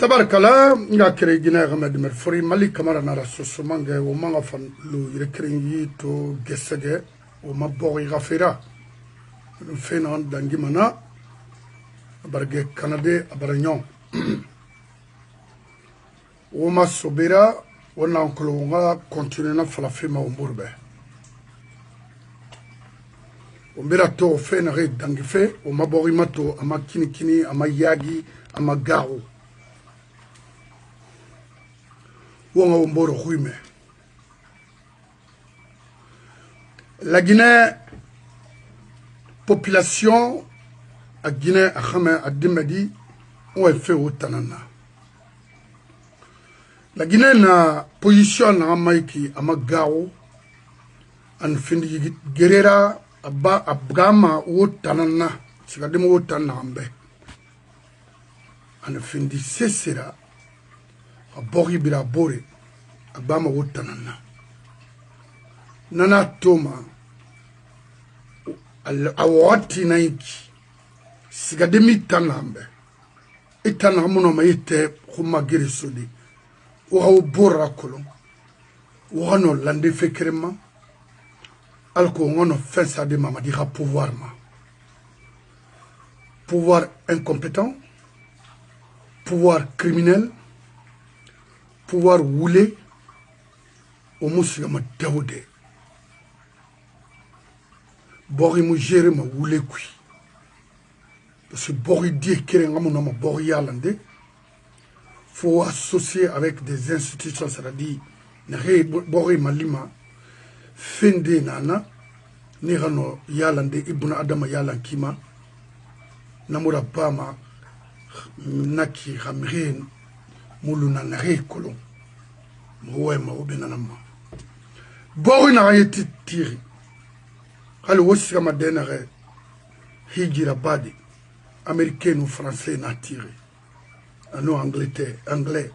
Tabarkala nga kere gina gamad merfori mali kamara nara sosomange o manga fan lu yirekringi to gesege o mabori gafira fena dangi mana barge kanade abaranyon o ma sobera o na onkolo nga continue na falafima o mburbe o mbira to fena re dangi fe o mabori mato ama kini ama yagi ama gawo Wonga Womboro Huime. La Guinée, population à Guinée, à Khame, à Dimedi, ont fait au Tanana. La Guinée na position à Maïki, à Magao, en fin de guerrera, à Brama ou Tanana, c'est à dire au Tanambe. En fin de Cessera. A bori bira bore a bama wotanana nana toma a wati naiki sigademi tanambe itana muno mayete khuma gere sodi o bora kolon o no lande fekrema alko ngono fensa de mamadi ha pouvoir incompétent, pouvoir criminel, pouvoir rouler au moussima daoudé. Bori mou géré ma roulé kui. Parce que Bori dit qu'il y a un Bori yalande. Faut associer avec des institutions, c'est-à-dire, Bori malima, fende nana, nirano yalande, ibuna adama yalankima, namura bama, naki ramrin, Mouluna nare kolon. Mouema ou benanama. Bori na yeti tiri. Kali wosi kama denare. Hijira badi. Américain ou français na tiri. Ano anglais.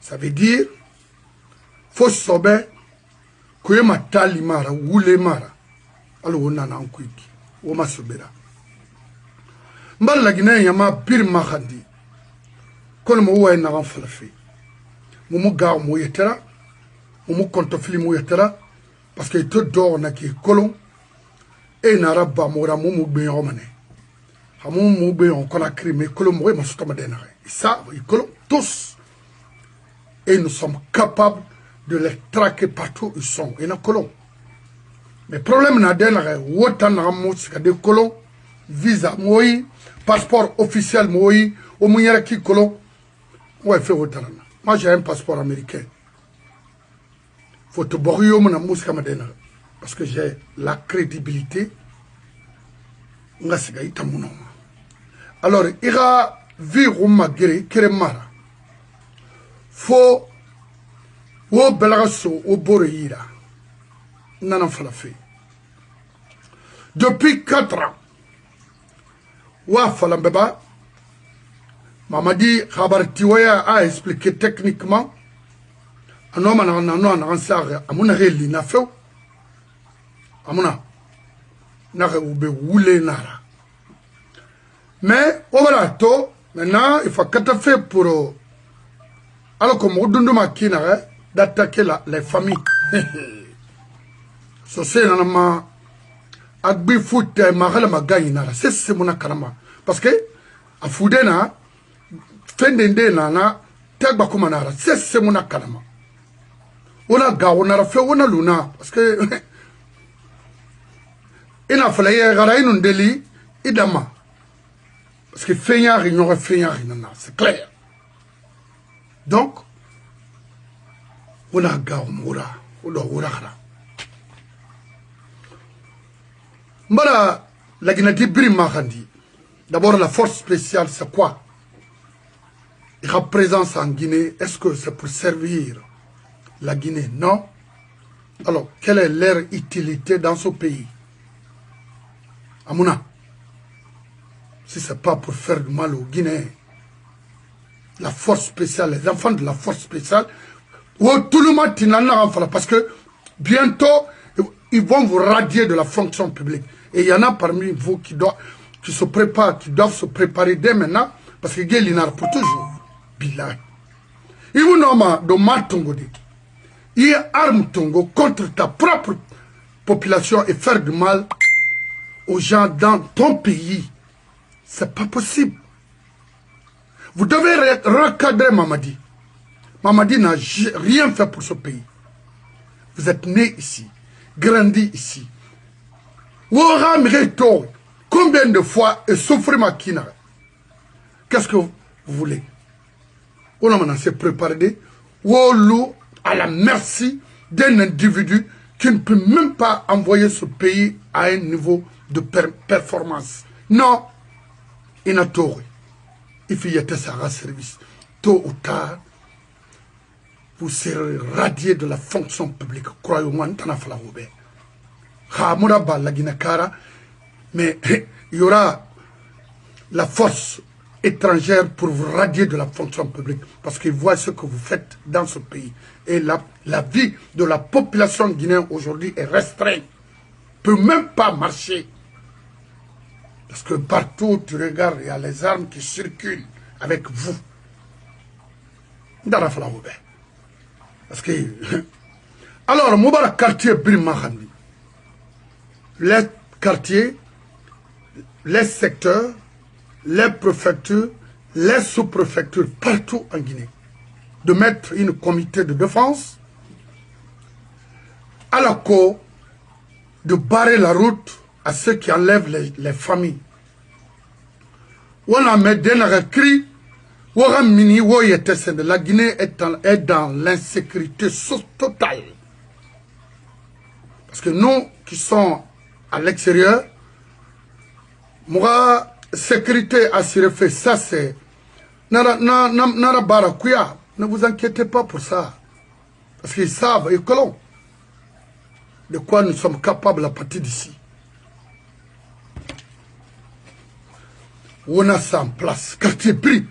Ça veut dire. Faut sobe. Kuye matali mara. Wule mara. Alo wonana ankuiki. Woma sobera. Mbala la Guinée yama pire mahandi. Kono mo way na falafi mo gaaw mo yetera mo kontofili mo yetera parce que to do na ki kolon e na rabba mo ra mo gbe yomane hamu mo gbe on kola crime kolon mo ma sutama denare ça ils kolon tous et nous sommes capables de les traquer partout où ils sont et na kolon mais problème na denare wotan na mo sika de kolon visa moyi passeport officiel moyi o mo yera ki kolon. Ouais, fait autant. Moi, j'ai un passeport américain. Faut te borrer mon amour parce que j'ai la crédibilité. Alors, il va vivre ma guerre, Keremara. Faut, au Belarasso, au Boreira. Nana Falafé. Depuis 4 ans, Wa Falambeba. Mamadi Khabartiwaya a expliqué techniquement. Anoma na ansar amuna reli na feu. Amuna na ube wule nara. Mais voilà to maintenant il faut qu'être fait pour alors comme odunduma kinara d'attaquer les familles. So c'est nanama agbi foot mahala magayi nara c'est mon karama parce que a foudena fendende nana tegba kuma nara c'est mon kalama ona gawo nara fe ona luna parce que ina fala ye gara inu ndeli idama parce que fenyari nyore fenyari nana c'est clair donc ona gawo mura odo urara mbara la Guinée biri makandi d'abord la force spéciale c'est quoi? La présence en Guinée, est-ce que c'est pour servir la Guinée? Non. Alors, quelle est leur utilité dans ce pays? Amouna, si ce n'est pas pour faire du mal aux Guinéens, la force spéciale, les enfants de la force spéciale, tout le monde, parce que bientôt, ils vont vous radier de la fonction publique. Et il y en a parmi vous qui se préparent, qui doivent se préparer dès maintenant, parce que Guélinar pour toujours. Bilal. Il vous nomme de Matongo. Il y a arme Tongo contre ta propre population et faire du mal aux gens dans ton pays. C'est pas possible. Vous devez recadrer Mamadi. Mamadi n'a rien fait pour ce pays. Vous êtes né ici, grandi ici. Combien de fois et souffrir ma kina? Qu'est-ce que vous voulez? On s'est préparé à la merci d'un individu qui ne peut même pas envoyer ce pays à un niveau de performance. Non, il n'a pas. Il faut y être ça service. Tôt ou tard, vous serez radié de la fonction publique. Croyez-moi, mais il y aura la force étrangère pour vous radier de la fonction publique parce qu'ils voient ce que vous faites dans ce pays. Et la vie de la population guinéenne aujourd'hui est restreinte. Ne peut même pas marcher. Parce que partout tu regardes, il y a les armes qui circulent avec vous. Parce que... Alors, Moubarak quartier Brimahani, les quartiers, les secteurs, les préfectures, les sous-préfectures, partout en Guinée, de mettre une comité de défense à la cour, de barrer la route à ceux qui enlèvent les familles. On a mis des cris, la Guinée est dans l'insécurité totale. Parce que nous qui sommes à l'extérieur, moi, sécurité assurée fait ça, c'est... Ne vous inquiétez pas pour ça. Parce qu'ils savent, et colons, de quoi nous sommes capables à partir d'ici. On a ça en place, quartier pris.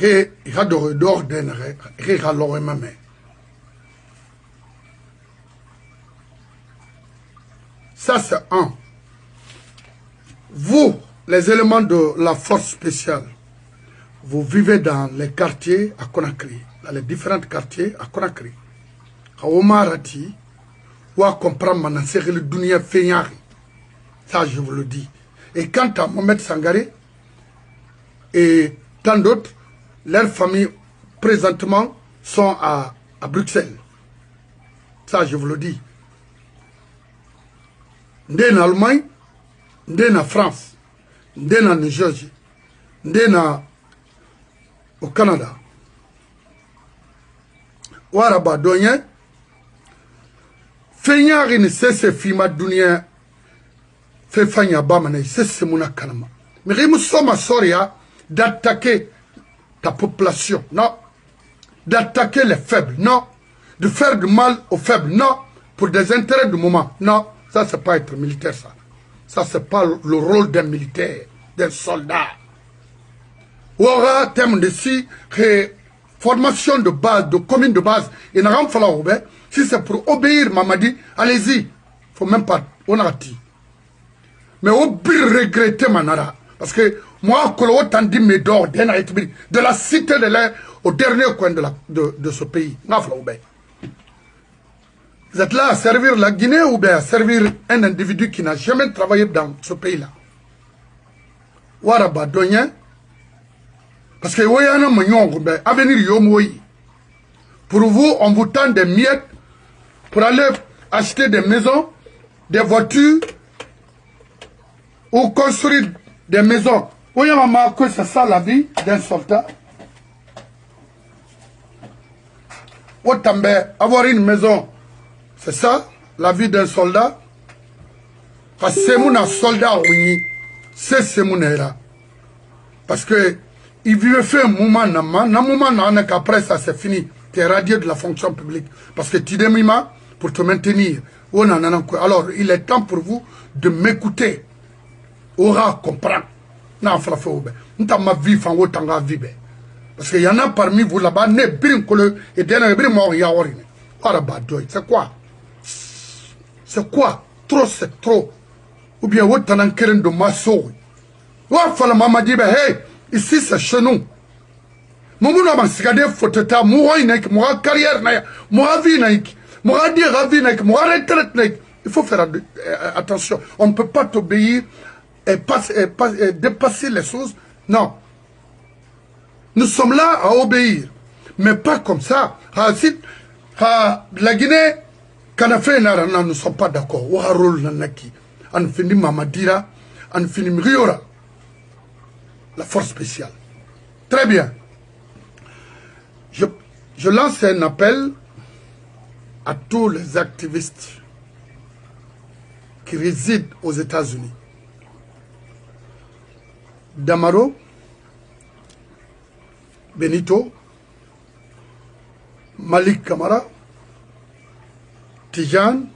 Il y a d'ordre, il y a l'ordre. Ça, c'est un. Vous, les éléments de la force spéciale, vous vivez dans les quartiers à Conakry, dans les différents quartiers à Conakry. À Omarati, ou à comprendre Manasseri le Dunia Fenyari. Ça, je vous le dis. Et quant à Mohamed Sangaré et tant d'autres, leurs familles, présentement, sont à Bruxelles. Ça, je vous le dis. Ndé en Allemagne, ndé en France, ndé en Niger, ndé au Canada. Waraba donye, fenyari ni sese fima dunia, fe fanya bamane, sese muna kanama. Mais il me sommes soria d'attaquer ta population, non. D'attaquer les faibles, non. De faire du mal aux faibles, non. Pour des intérêts du moment, non. Ça, c'est pas être militaire, ça. Ça, c'est pas le rôle d'un militaire, d'un soldat. Ouara, thème de si, formation de base, de commune de base, il n'a rien fallu obéir. Si c'est pour obéir, Mamadi, allez-y. Faut même pas, on a dit. Mais au pire regretter Manara. Parce que moi, quand on dit mes dors, de la cité de l'air au dernier coin de ce pays. On a fallu obéir. Vous êtes là à servir la Guinée ou bien à servir un individu qui n'a jamais travaillé dans ce pays-là. Waraba Donyen. Parce que Woyana Magnon, avenir Yomoyi. Pour vous, on vous tend des miettes pour aller acheter des maisons, des voitures ou construire des maisons. Woyana que c'est ça la vie d'un soldat. Wotambe, avoir une maison. C'est ça, la vie d'un soldat. Parce que c'est mon soldat, oui. C'est mon era. Parce que il vivait fait un moment, qu'après ça c'est fini. Tu es radié de la fonction publique. Parce que tu démimas pour te maintenir. Alors, il est temps pour vous de m'écouter. Aura comprendre. Non, fraffe, n'ta ma vie, fan tanga vibe. Parce qu'il y en a parmi vous là-bas, ne brin kole et dernier brin mort yaorine. C'est quoi? C'est quoi? Trop, c'est trop. Ou bien, vous t'en en de masso. Ou fala mama dit, hey, Ici, c'est chez nous. Moumou n'a sigade foteta, moura inek, moura carrière naïk, moura vie naïk, moura dire vie naïk, moura retraite naïk. Il faut faire attention. On ne peut pas t'obéir et dépasser les choses. Non. Nous sommes là à obéir. Mais pas comme ça. La Guinée, nous ne sommes pas d'accord. On finit Mamadira, on finit Riora. La force spéciale. Très bien. Je lance un appel à tous les activistes qui résident aux États-Unis. Damaro, Benito, Malik Kamara, Tijan,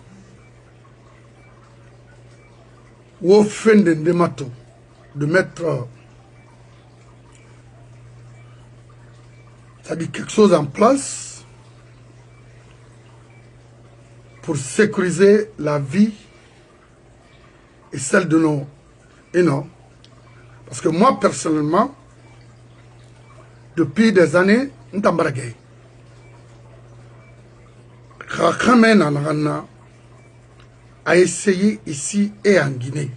Wofende Ndemato, de mettre c'est-à-dire quelque chose en place pour sécuriser la vie et celle de nos aînés. Parce que moi, personnellement, depuis des années, Ntambaragay, a essayé ici et en Guinée,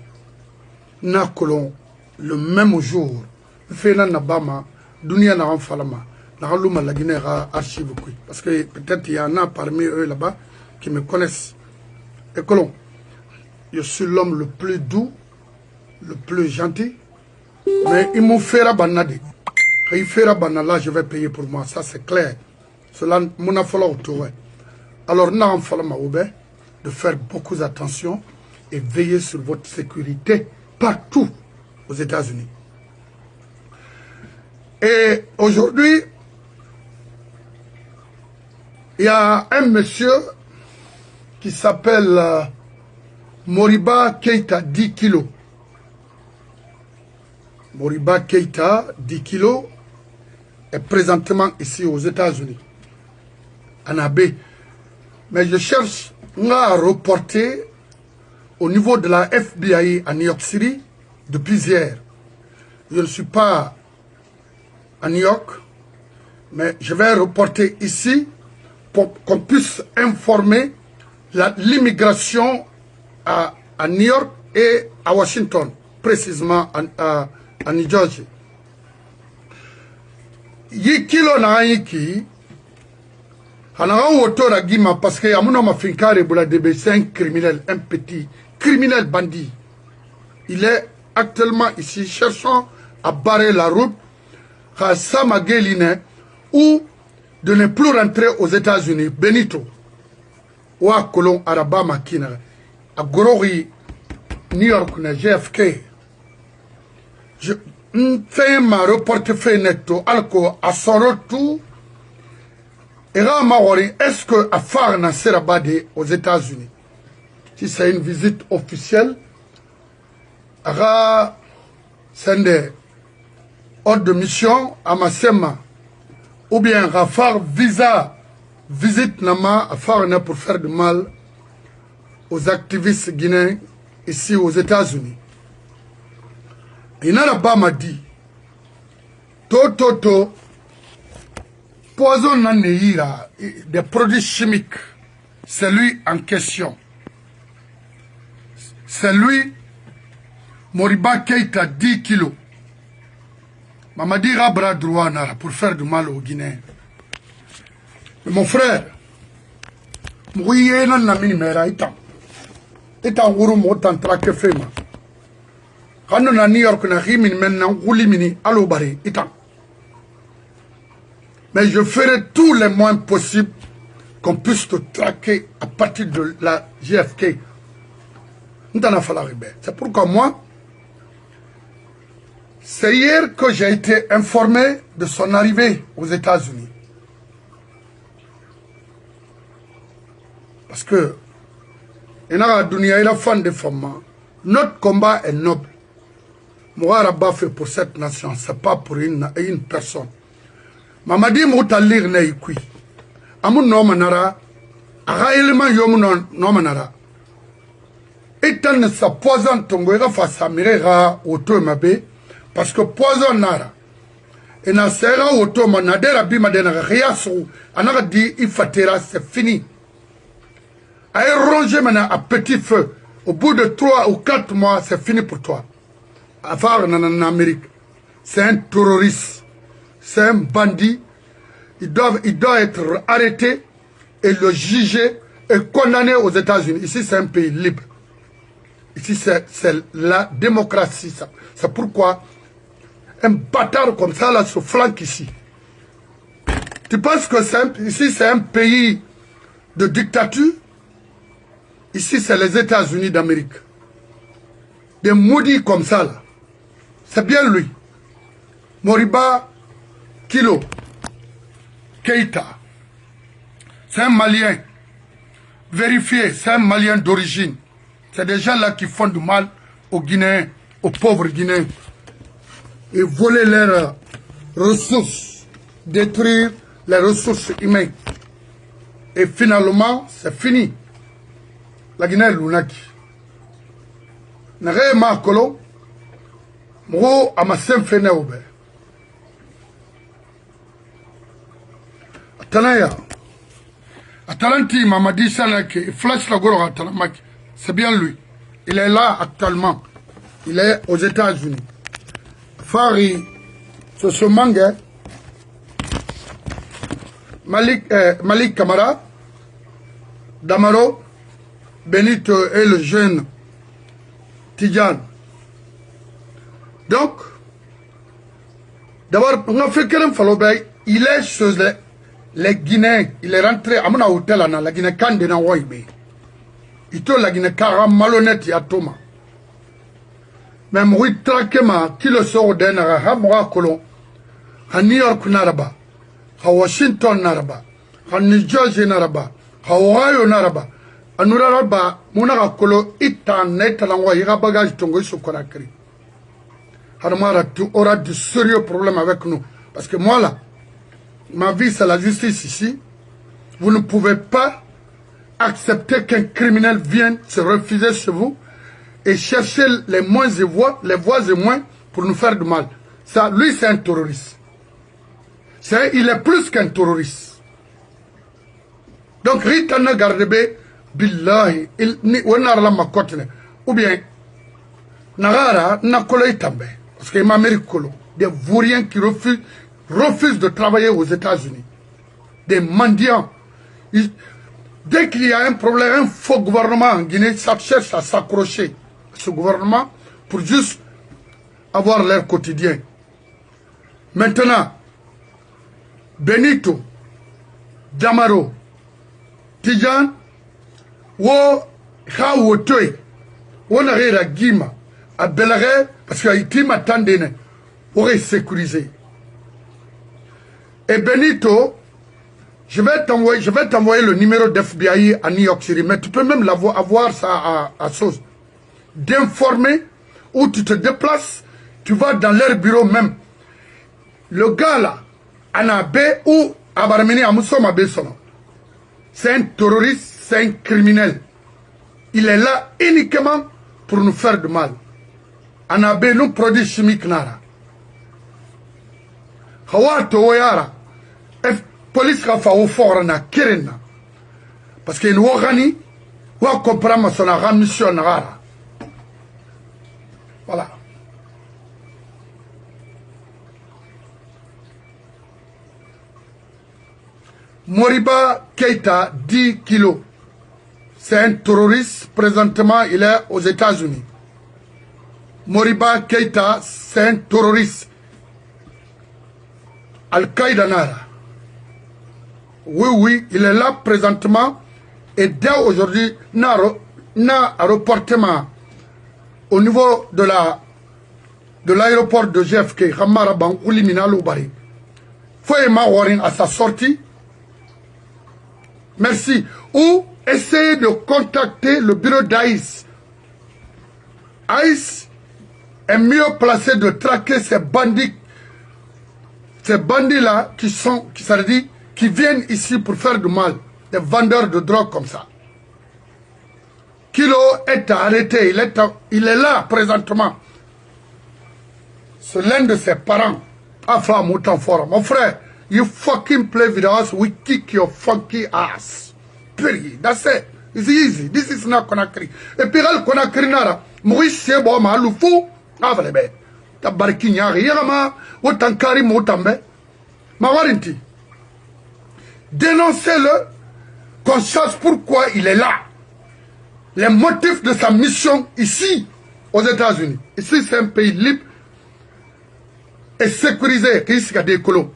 n'a colon le même jour, Fena Nabama, Dunia Naram Falama, Naralouma la Guinée a archive. Parce que peut-être il y en a parmi eux là-bas qui me connaissent. Et colon, je suis l'homme le plus doux, le plus gentil, mais il m'a fait la banade. Il fait la banade là, je vais payer pour moi, ça c'est clair. Cela m'a fallu autour. Alors, nous avons fallu de faire beaucoup d'attention et veiller sur votre sécurité partout aux États-Unis. Et aujourd'hui, il y a un monsieur qui s'appelle Moriba Keïta, 10 kilos. Moriba Keïta, 10 kilos, est présentement ici aux États-Unis, en AB. Mais je cherche à reporter au niveau de la FBI à New York City depuis hier. Je ne suis pas à New York, mais je vais reporter ici pour qu'on puisse informer l'immigration à New York et à Washington, précisément à New Jersey. Yi kilo na yiki parce que c'est un criminel, un petit criminel bandit. Il est actuellement ici, cherchant à barrer la route à Samageline ou de ne plus rentrer aux États-Unis. Benito, ou à Colon, Araba Makina, à Gorori, New York, JFK. Je fais ma reporter fait netto, alco, à son retour. Est-ce que Afar Nasser Abadi aux États-Unis, si c'est une visite officielle, c'est un ordre de mission à Massema, ou bien Afar visa, visite Nama, Afar pour faire du mal aux activistes guinéens ici aux États-Unis. Il n'a pas m'a dit, Toto, poison naneira, des produits chimiques, c'est lui en question. C'est lui, Moriba Keïta, 10 kilos. Mamadi Rabra droit pour faire du mal aux Guinéens. Mais mon frère, Mouye nan na minimera itan. Itan wuru mo tan trake fema. Kano na New York na rimin maintenant wuli mini alo bari itan. Mais je ferai tous les moyens possibles qu'on puisse te traquer à partir de la JFK. C'est pourquoi moi, c'est hier que j'ai été informé de son arrivée aux États-Unis. Parce que, il a fan de femmes. Notre combat est noble. Moi, Rabba fait pour cette nation, ce n'est pas pour une personne. Mamadi mouta lire ne ikui. Amun no manara. Aga ilima yomu no manara. Etan ne sa poison tongo ega fa samire ga auto mabe. Parce que poison nara. Et na sera automa na dera bima de na riaso anaka di ifatera c'est fini. Aïe ronger maintenant à petit feu. Au bout de 3 ou 4 mois, c'est fini pour toi. Afar en Amérique. C'est un terroriste. C'est un bandit. Il doit être arrêté et le juger et condamné aux États-Unis. Ici, c'est un pays libre. Ici, c'est la démocratie. C'est pourquoi un bâtard comme ça, là, se flanque ici. Tu penses que ici, c'est un pays de dictature? Ici, c'est les États-Unis d'Amérique. Des maudits comme ça, là. C'est bien lui. Moriba Kilo Keïta. C'est un Malien. Vérifié, c'est un Malien d'origine. C'est des gens là qui font du mal aux Guinéens, aux pauvres Guinéens. Et voler leurs ressources, détruire les ressources humaines. Et finalement, c'est fini. La Guinée est lunaki. Nare ma kolo, mo amasen fene obe. Atanaya. Atalanti Mamadi Salake, flash la goro Atalamaki. C'est bien lui. Il est là actuellement. Il est aux États-Unis. Fari, c'est ce manga. Malik Kamara, Damaro, Benito et le jeune Tidjane. Donc, d'abord, on a fait qu'un Falobay, il est chez les Guinéens, il est rentré à mon hôtel, la Guinée Kandena Waibe. Il te la Guinée Kara malhonnête ya Thomas. Même oui, tranquillement, qui le sort d'un à moi colon, à New York Naraba, à Washington Naraba, à New Jersey Naraba, à Ohio Naraba. Anuraraba, Munara Kolo, Itan, Netalangwa, Ira bagage Tongo sur Konakri. Harmara, tu auras de sérieux problèmes avec nous. Parce que moi là, ma vie c'est la justice ici. Vous ne pouvez pas accepter qu'un criminel vienne se refuser chez vous et chercher les voies et moyens pour nous faire du mal. Ça, lui c'est un terroriste. Il est plus qu'un terroriste. Donc, Ritana Gardebe, Billahi, ou bien, Nagara, Nakolo Tambe, parce que m'Amérique Kolo, des vauriens qui refusent de travailler aux États-Unis, des mendiants. Dès qu'il y a un problème, un faux gouvernement en Guinée, ça cherche à s'accrocher à ce gouvernement pour juste avoir leur quotidien. Maintenant, Benito, Damaro, Tidjane, wo ha wotoy wona rera gima a belare parce que il m'attendait pour sécuriser. Et Benito, je vais t'envoyer le numéro d'FBI à New York City, mais tu peux même avoir ça à sauce. D'informer où tu te déplaces, tu vas dans leur bureau même. Le gars là, Anabé ou Abarmini Amoussoma Bessono, c'est un terroriste. C'est un criminel. Il est là uniquement pour nous faire du mal. Anabé nous produit chimique nara. Hawa toyara. Police ka fa fort na kirena. Parce que nous organi wa comprendre son mission nara. Voilà. Moriba Keïta, 10 kilos. C'est un terroriste, présentement il est aux États-Unis. Moriba Keïta, c'est un terroriste. Al-Qaïda Nara. Oui, il est là présentement. Et dès aujourd'hui, n'a reportement au niveau de l'aéroport de JFK, Hamaraban, Oulimina Loubari. Foyema Warin à sa sortie. Merci. Ou essayez de contacter le bureau d'Aïs. Aïs est mieux placé de traquer ces bandits. Ces bandits-là qui viennent ici pour faire du mal. Des vendeurs de drogue comme ça. Kilo est arrêté. Il est là présentement. C'est l'un de ses parents Afa Moutan Fora. Mon frère, you fucking play with us, we kick your funky ass. Period. That's it. It's easy. This is not Conakry. Et puis, elle Conakry nara. Maurice Sebo ma loufou. Avalebe. Ta barkinyari. Yama. Autant Karim Autambe. Ma warinti. Dénoncez-le. Qu'on sache pourquoi il est là. Les motifs de sa mission ici, aux États-Unis. Ici, c'est un pays libre et sécurisé, qui est des colons.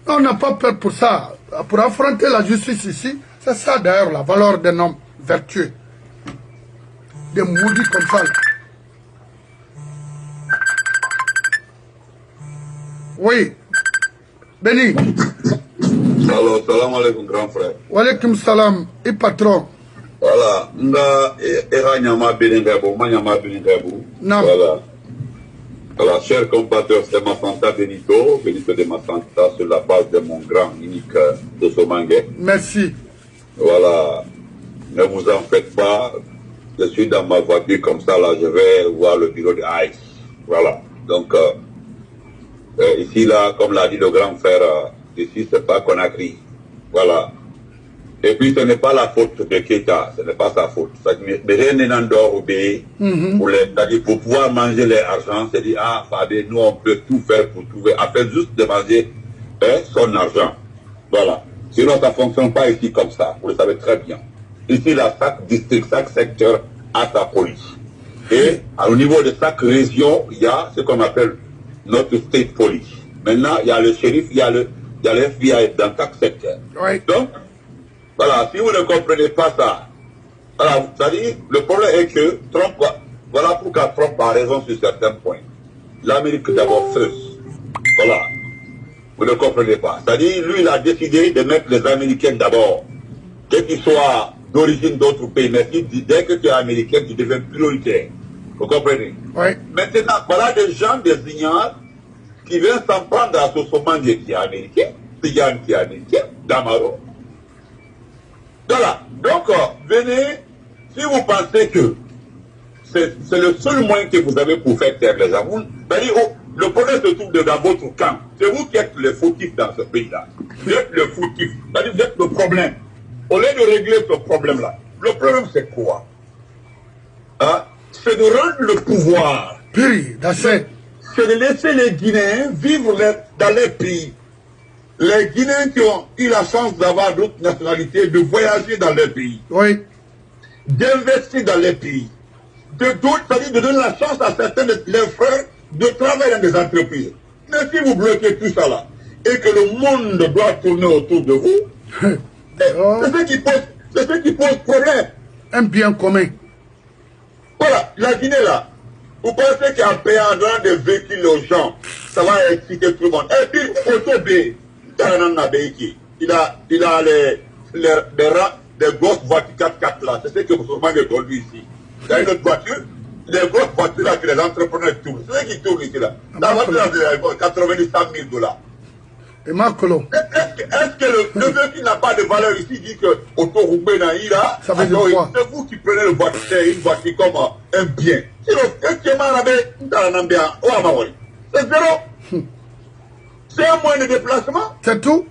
On n'a pas peur pour ça. Pour affronter la justice ici, c'est ça d'ailleurs la valeur d'un homme vertueux. Des maudits comme ça. Oui. Béni. Alors, salam alaikum, grand frère. Wa alaikum salam, et patron. Voilà, nga era nyama benengabo, ma nyama benengabo. Voilà. Voilà, chers compatriotes de Massanta Benito de Massanta, sur la base de mon grand unique de Somangue. Merci. Voilà, ne vous en faites pas. Je suis dans ma voiture comme ça, là, je vais voir le bureau de ICE. Voilà, donc ici, là, comme l'a dit le grand frère, ici, c'est pas Conakry. Voilà. Et puis, ce n'est pas la faute de Keita, ce n'est pas sa faute. Mais rien n'est en dehors obéir. Pour pouvoir manger les argents, c'est dire, ah, Fabé, nous, on peut tout faire pour trouver, afin juste de manger son argent. Voilà. Sinon, ça ne fonctionne pas ici comme ça, vous le savez très bien. Ici, là, chaque district, chaque secteur a sa police. Et au niveau de chaque région, il y a ce qu'on appelle notre state police. Maintenant, il y a le shérif, il y a le FBI dans chaque secteur. Oui. Donc, voilà, si vous ne comprenez pas ça, voilà, c'est-à-dire, le problème est que Trump, voilà pourquoi Trump a raison sur certains points. L'Amérique d'abord first. Voilà. Vous ne comprenez pas. C'est-à-dire, lui, il a décidé de mettre les Américains d'abord. Qu'ils soient d'origine d'autres pays. Mais dès que tu es américain, tu deviens prioritaire. Vous comprenez? Oui. Maintenant, voilà des gens, des ignorants, qui viennent s'en prendre à Sosomangue qui est américain, Tiyan qui est américain, Damaro. Voilà, donc venez, si vous pensez que c'est le seul moyen que vous avez pour faire taire les amours, c'est-à-dire le problème se trouve dans votre camp. C'est vous qui êtes le fautif dans ce pays-là. Vous êtes le fautif, c'est-à-dire vous êtes le problème. Au lieu de régler ce problème-là, le problème c'est quoi? Hein? C'est de rendre le pouvoir. C'est de laisser les Guinéens vivre dans les pays. Les Guinéens qui ont eu la chance d'avoir d'autres nationalités, de voyager dans les pays, oui, d'investir dans les pays, c'est-à-dire de donner la chance à certains de leurs frères de travailler dans des entreprises. Mais si vous bloquez tout ça là, et que le monde doit tourner autour de vous, c'est ce qui pose problème. Un bien commun. Voilà, la Guinée là, vous pensez qu'en payant, en donnant des véhicules aux gens, ça va exciter tout le monde. Et puis, Otobé, il a des grosses voitures 4x4 là, c'est ce que vous avez conduit ici. Il y a une autre voiture, les grosses voitures là que les entrepreneurs tournent. C'est ce qui tourne ici là. La voiture là, c'est 90 000 $. Et Marcolo. Est-ce que le véhicule n'a pas de valeur ici, dit que Autoroubé Naïla, c'est vous qui prenez une voiture comme un bien. Sinon, c'est zéro. C'est un moyen de déplacement. C'est tout.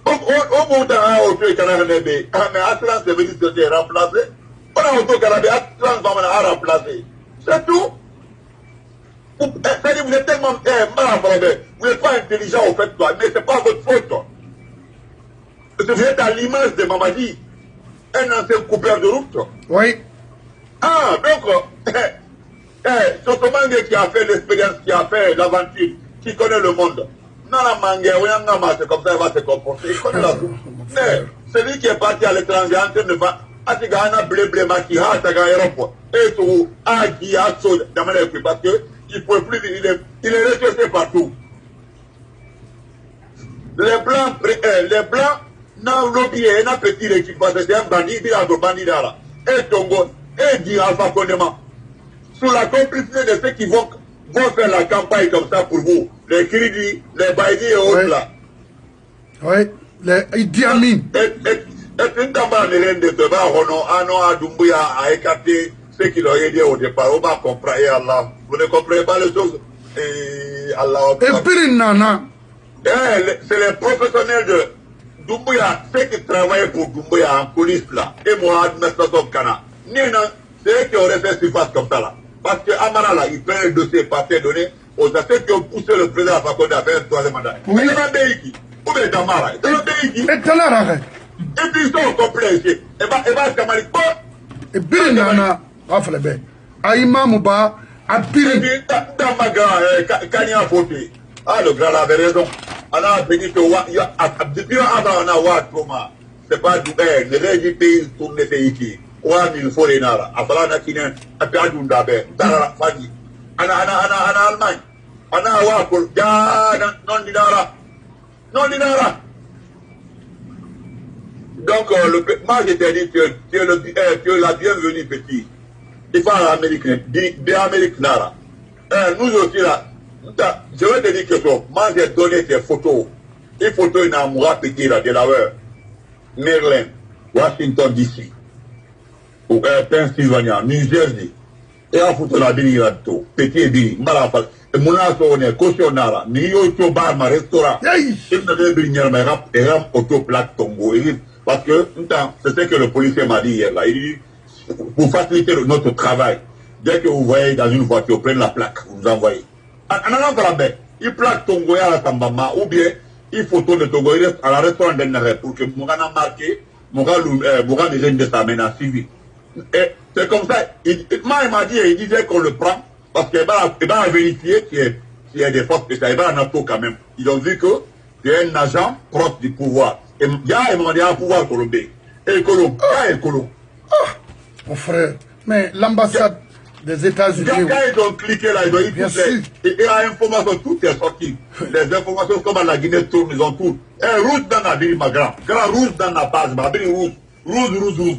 Au bout d'un auto canadien, mais Atlas est venu se remplacer. On a auto canadien, Atlas va remplacer. C'est tout. C'est-à-dire, vous êtes tellement vous n'êtes pas intelligent au fait, mais ce n'est pas votre faute. Parce que vous êtes à l'image de Mamadi, un ancien coupeur de route. Oui. Ah, donc, Sosomangue qui a fait l'expérience, qui a fait l'aventure, qui connaît le monde. Nana Mangue, c'est comme ça il va se comporter. Il connaît la route. Mais celui qui est parti à l'étranger en train de faire, Atigana blé maki, Ataga aéroport, et tout, Agi, Asso, dans les prix, parce que il ne peut plus, il est rejeté partout. Les blancs, n'ont l'oublié, n'a petit équipe, parce que c'est un bandit, il a un bandit là. Et Tongo, et dit Alpha Condément, sous la complicité de ceux qui vont faire la campagne comme ça pour vous, les Kridi, les Baïdi et autres là. Oui, les Idi Amin. Et une campagne de l'Inde de Teba, Ano, Adumbuya a écarté ceux qui l'ont aidé au départ. On va comprendre, Allah. Vous ne comprenez pas les choses. Et puis Nana. C'est les professionnels de Doumbouya, ceux qui travaillaient pour Doumbouya en police là, et moi, administration Kana. Nina, c'est eux qui auraient fait surface comme ça là. Parce que Amara là, il prend le dossier papier donné aux ceux qui ont poussé le président à Fakonde à faire un troisième mandat. Oui. Il y a un Béiki. Où est Damara? Il y a un Béiki. Et puis ils sont au complet ici. Et bah, Kamali, et puis Nana, Aflebe, Aïma Mouba, Apiri. Et puis, Damaga, Kanya Foti. Ah, le grand avait raison. On a béni que depuis avant on a voir Thomas. C'est pas du bien. Les régies pays tournent ici. Ouah, il faut les nara. Après, on a qui n'est pas perdu d'abord. Dans la famille. On a Allemagne. On a voir pour. Non, dinara. Non, dinara. Donc, moi, je t'ai dit que tu es la bienvenue, petit. Il faut l'Amérique, d'Amérique Nara. Nous aussi, là, je vais te dire quelque chose. Moi, j'ai donné des photos. Des photos, il y a un mois petit, là, Delaware, Maryland, Washington, D.C., ou Pennsylvania, New Jersey. Et la photo, là, Bini, là, tout. Petit et Bini, Malafal. Et mon asso, on est caution Nara. Ni yo, to bar, ma restaurant. Il me dit, Bini, mais ram, auto plaque tombeau. Parce que, c'est ce que le policier m'a dit hier, là. Il dit, pour faciliter notre travail, dès que vous voyez dans une voiture, prenez la plaque, vous envoyez. En allant par la baie, il plaque Tongoya à la Tambama, ou bien il photo de Tongoya à la restaurant d'Enare pour que Mourana a marqué, Mourana déjà une de sa menace civile. Et c'est comme ça, il m'a dit, il disait qu'on le prend, parce qu'il va vérifier qu'il y a des forces spéciales, il va en auto quand même. Ils ont vu que c'est un agent proche du pouvoir. Et il y a un pouvoir pour le B. Et Colo, il y a Colo. Mon frère, mais l'ambassade des États-Unis. Quand ils ont cliqué là, ils ont dit et l'information, tout est sorti. Les informations comme à la Guinée tournent, ils ont tout. Et rouge dans la ville, ma grand. Grand rouge dans la base, ma ville rouge. Rouge,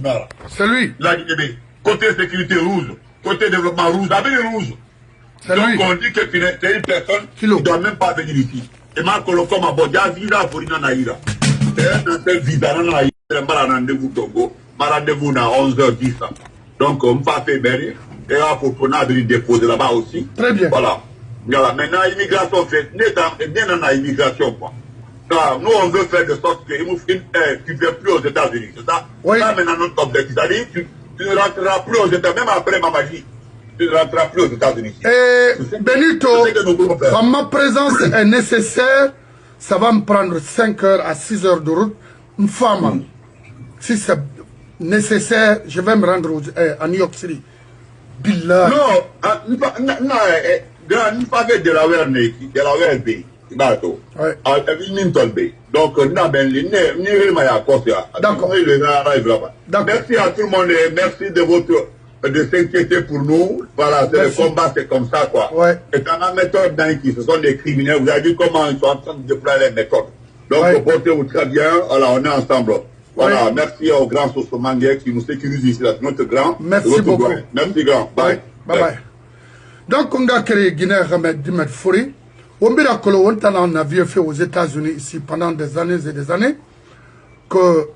là. C'est lui. La Guinée. Côté sécurité rouge. Côté développement rouge. La ville rouge. Donc on dit que c'est une personne qui ne doit même pas venir ici. Et ma colocom à Bodja, visa pour une naïra. C'est un seul visa, non, naïra. Un rendez-vous Togo. Ma rendez-vous à 11h10. Donc on va faire bien. Et là, pour qu'on a venir déposer là-bas aussi. Très bien. Voilà. Maintenant, l'immigration fait bien dans l'immigration, quoi. Alors, nous, on veut faire de sorte que tu ne viens plus aux États-Unis, c'est ça? Oui. Ça, maintenant, notre objectif. C'est-à-dire, tu ne rentreras plus aux États-Unis, même après ma magie, tu ne rentreras plus aux États-Unis. Benito, comme ma présence est nécessaire, ça va me prendre 5 heures à 6 heures de route. Une femme, si c'est nécessaire, je vais me rendre à New York City. Billah. Non, ne pas faire de la WRB, bateau. Donc, d'accord. Merci à tout le monde et merci de s'inquiéter pour nous. Voilà, c'est le combat, c'est comme ça, quoi. Ouais. Et dans la méthode d'Anki, ce sont des criminels. Vous avez vu comment ils sont en train de déployer les méthodes. Donc, portez-vous très bien. Voilà, on est ensemble. Voilà, oui. Merci au grand Sosomangue qui nous sécurise ici, là, notre grand. Merci beaucoup. Grand. Merci grand. Bye. Bye bye. Donc, on a créé Guinée Hamed Dimet Fouri. On a vu fait aux États-Unis ici pendant des années et des années que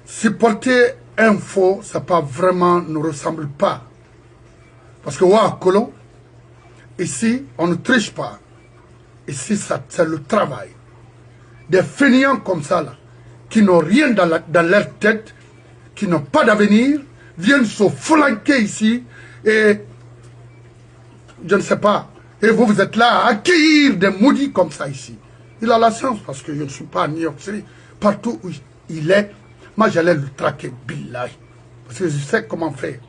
supporter un faux, ça pas vraiment nous ressemble pas. Parce que wa Kolo, ici, on ne triche pas. Ici, c'est le travail. Des fainéants comme ça, là, qui n'ont rien dans leur tête, qui n'ont pas d'avenir, viennent se flanquer ici et je ne sais pas. Et vous êtes là à accueillir des maudits comme ça ici. Il a la chance parce que je ne suis pas à New York City. Partout où il est, moi j'allais le traquer, billahi. Parce que je sais comment faire.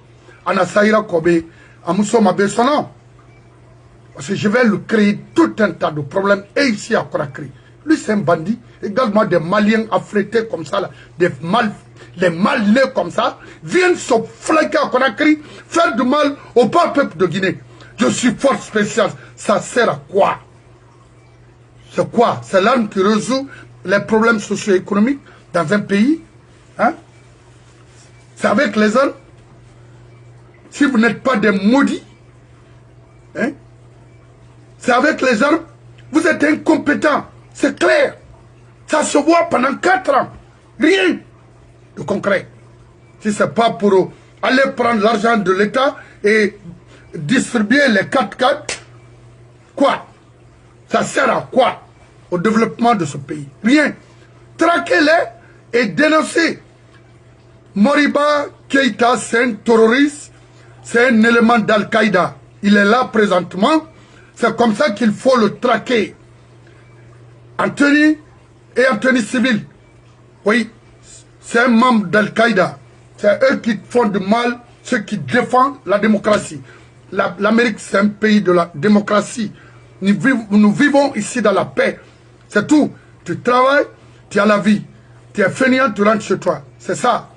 Anasaïra Kobe, Amousso Mabesono. Parce que je vais lui créer tout un tas de problèmes. Et ici à Conakry. Lui c'est un bandit. Également des Maliens affrétés comme ça, là, les Malais comme ça, viennent se flanquer à Conakry, faire du mal au peuple de Guinée. Je suis force spéciale. Ça sert à quoi? C'est quoi? C'est l'arme qui résout les problèmes socio-économiques dans un pays? Hein? C'est avec les armes? Si vous n'êtes pas des maudits, hein? C'est avec les armes? Vous êtes incompétents. C'est clair. Ça se voit pendant 4 ans. Rien de concret. Si ce n'est pas pour aller prendre l'argent de l'État et distribuer les 4x4, quoi? Ça sert à quoi? Au développement de ce pays? Rien. Traquez-les et dénoncez. Moriba Keïta, c'est un terroriste, c'est un élément d'Al-Qaïda. Il est là présentement. C'est comme ça qu'il faut le traquer. En tenue et en tenue civile. Oui, c'est un membre d'Al-Qaïda. C'est eux qui font du mal, ceux qui défendent la démocratie. L'Amérique, c'est un pays de la démocratie. Nous vivons ici dans la paix. C'est tout. Tu travailles, tu as la vie. Tu es fainéant, tu rentres chez toi. C'est ça.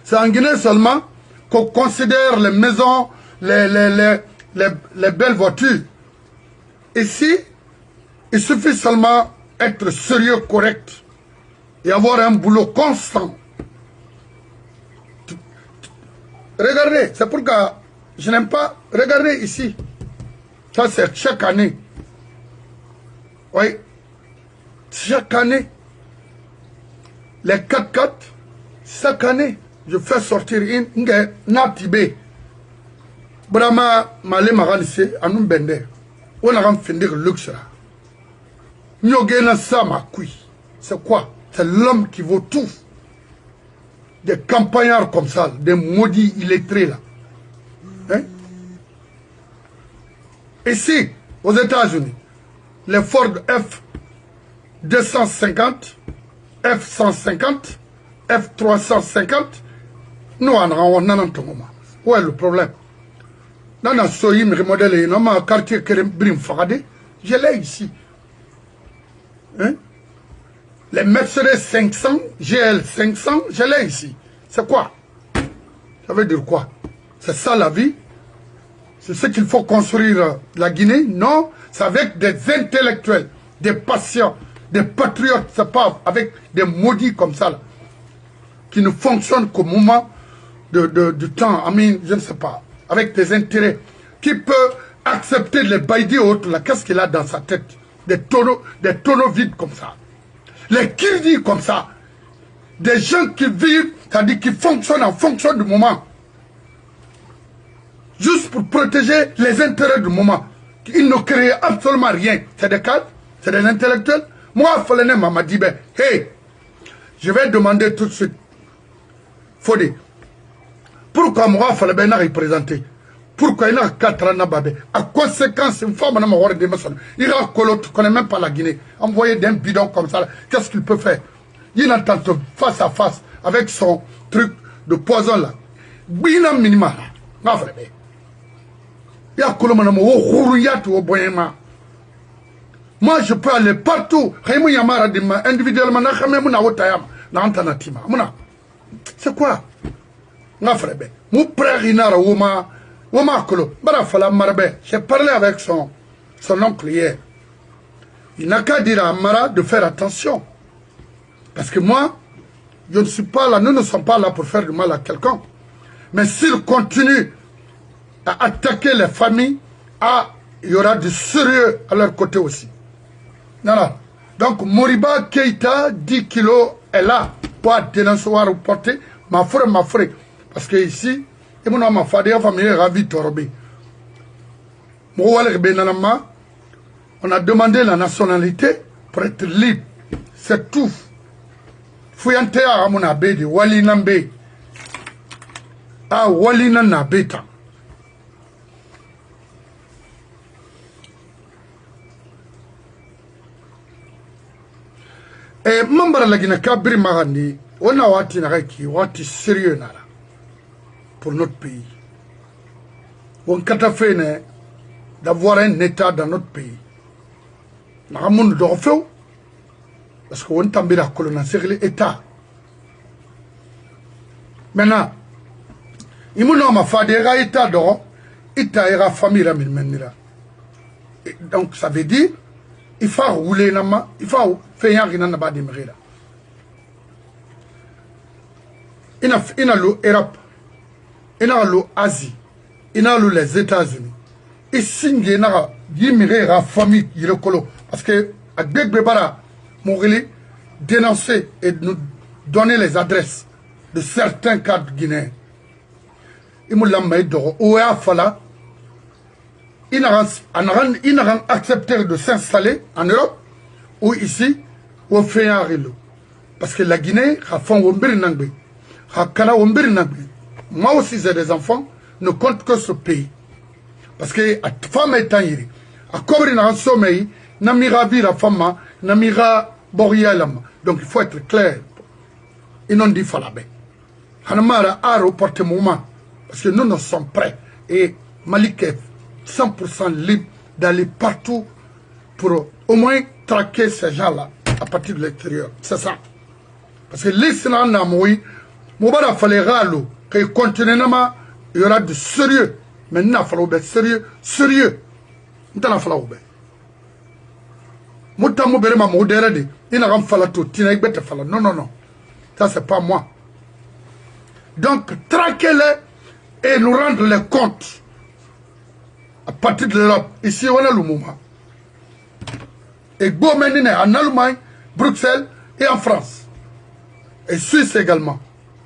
C'est en Guinée seulement qu'on considère les maisons, les belles voitures. Ici, il suffit seulement être sérieux, correct et avoir un boulot constant. Regardez, c'est pourquoi je n'aime pas. Regardez ici. Ça, c'est chaque année. Oui. Chaque année. Les 4x4, chaque année, je fais sortir une natibé. Brahma, malé maranissé, anum bende. On a renfindé le luxe là. Nyogena sama kui. C'est quoi? C'est l'homme qui vaut tout. Des campagnards comme ça, des maudits illettrés là. Hein? Ici, aux États-Unis, les Ford F-250, F-150, F-350, nous en avons un moment. Où est le problème? Dans la Soyim remodélé, dans mon quartier Brim Fagade, je l'ai ici. Hein? Les Mercedes 500, GL 500, je l'ai ici. C'est quoi? Ça veut dire quoi? C'est ça la vie? C'est ce qu'il faut construire la Guinée? Non, c'est avec des intellectuels, des patients, des patriotes, c'est pas avec des maudits comme ça, là, qui ne fonctionnent qu'au moment du temps, je ne sais pas, avec des intérêts, qui peut accepter les baïdis autres, là, qu'est-ce qu'il a dans sa tête? Des tonneaux vides comme ça. Les kirdis comme ça. Des gens qui vivent, c'est-à-dire qui fonctionnent en fonction du moment. Juste pour protéger les intérêts du moment. Ils ne créent absolument rien. C'est des cadres, c'est des intellectuels. Moi, Falene m'a dit, ben, hey, je vais demander tout de suite. Fodé. Pourquoi moi, Falene m'a représenté? Pourquoi il y a 4 ans à conséquence, une femme n'a pas de maison. Il a collé, tu ne connais même pas la Guinée. Envoyé d'un bidon comme ça, qu'est-ce qu'il peut faire? Il entend face à face avec son truc de poison là. Bina minima. Il y a moi, je peux aller partout. Individuellement, c'est quoi? J'ai parlé avec son oncle hier. Il n'a qu'à dire à Amara de faire attention. Parce que moi, je ne suis pas là, nous ne sommes pas là pour faire du mal à quelqu'un. Mais s'il continue à attaquer les familles, il y aura du sérieux à leur côté aussi. Non, non. Donc, Moriba Keïta, 10 kilos, est là pour dénoncer ou reporter ma frère. Parce que ici, on a demandé la nationalité pour être libre. C'est tout. Fuyante a amuna bedi wali nambe. Wali na beta. Et membre la Guinée kabri magandi, on a wati na ki wati sérieux na pour notre pays. On a fait d'avoir un État dans notre pays. Nous avons fait parce qu'on a tombé la colonisation l'État. Maintenant, il y a un État d'or, État et la famille. Donc ça veut dire il faut rouler, il faut faire un peu de choses. Il y a l'Europe. Il y a l'Asie, il y a les États-Unis. Ici, il y a la famille, parce que à Gbebara, Mourili dénoncer et nous donner les adresses de certains cadres guinéens. Il m'a dit, où est Fala? ils n'ont accepté de s'installer en Europe ou ici, au Féarilo. Parce que la Guinée a fait moi aussi j'ai des enfants, ne compte que ce pays. Parce que la femme est en Iri. À couvrir dans le sommeil, n'amira vira femme, n'amira borialama. Donc il faut être clair. Ils n'ont dit falabé. Hanamara a reporté moment. Parce que nous sommes prêts. Et Malik est 100% libre d'aller partout pour au moins traquer ces gens-là à partir de l'extérieur. C'est ça. Parce que l'Islam n'a moui, Moubara fallait râler, qu'il continue, il y aura du sérieux. Mais il n'a pas fallu sérieux, sérieux. Il n'a pas fallu. Moutamou Berema Moudérade, il n'a pas fallu tout, il n'a pas fallu. Non, non, non. Ça, c'est pas moi. Donc, traquez-les et nous rendre les comptes. À partir de l'Europe, ici, on a le moment. Et Gomenine en Allemagne, Bruxelles et en France. Et Suisse également.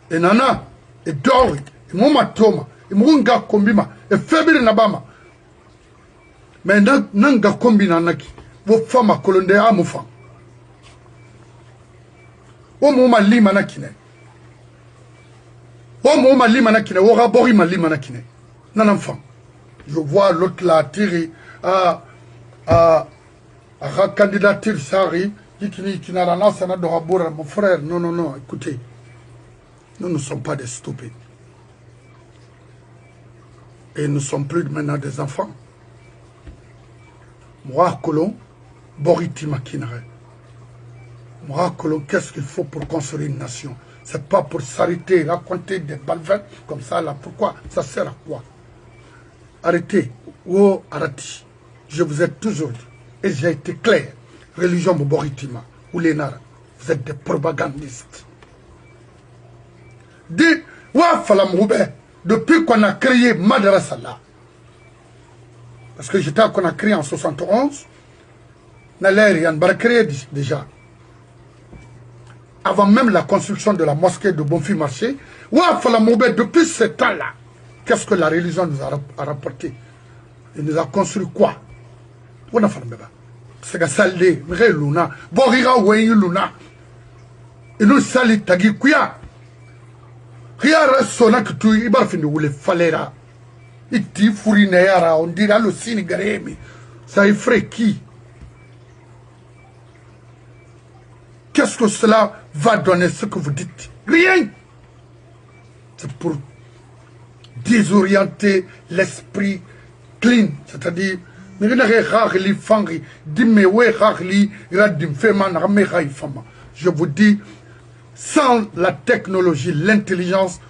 Et Nana, et Dori, et Momatoma, et Munga Kombima, et Febri Nabama. Mais Nanga Kombina Naki, vos femmes à Colonde à Moufa. Au moment Limanakine. Au moment Limanakine, au rabori ma Limanakine. Non, enfant. Je vois l'autre là tirer à la candidature Sari. Mon frère, non, non, non, écoutez, nous ne sommes pas des stupides. Et nous ne sommes plus maintenant des enfants. Moi, Colomb, Boritima Kinare. Moi, Colomb, qu'est-ce qu'il faut pour construire une nation? C'est pas pour s'arrêter, raconter des balvins comme ça, là. Pourquoi? Ça sert à quoi? Arrêtez. Oh, arrêtez. Je vous ai toujours dit, et j'ai été clair. Religion Boritima ou les Nara, vous êtes des propagandistes. Dites, depuis qu'on a créé Madrasa là, parce que j'étais qu'on a créé en 71, on a créé déjà. Avant même la construction de la mosquée de Bonfi Marché, depuis ce temps-là, qu'est-ce que la religion nous a rapporté? Il nous a construit quoi? On a fait c'est que salé, mais luna, borira wey luna. Et nous sali tagi kuya. Riara sona que tu ibarfini ou les falera. Iti furinera, on dira le signe garemi. Ça effraie qui? Qu'est-ce que cela va donner ce que vous dites? Rien. C'est pour désorienter l'esprit clean, c'est-à-dire je vous dis, sans la technologie, l'intelligence,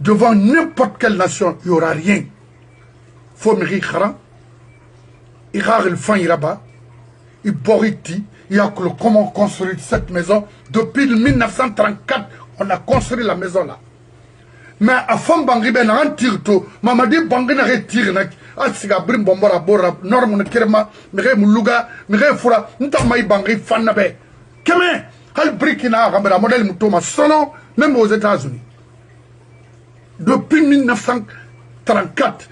devant n'importe quelle nation, il n'y aura rien. Faut me dire, il y a le fan là-bas, il boriti, il y a comment construire cette maison. Depuis 1934, on a construit la maison là. Mais à fond bangi ben un tire tout, mamadi bangi na retire nak, asiga brim bombora bora norme ne kirma, mire muluga, mire fura, nta mai bangi fan nabe. Keme, hal brikina ramera modèle mutoma sono, même aux États-Unis. Depuis 1934,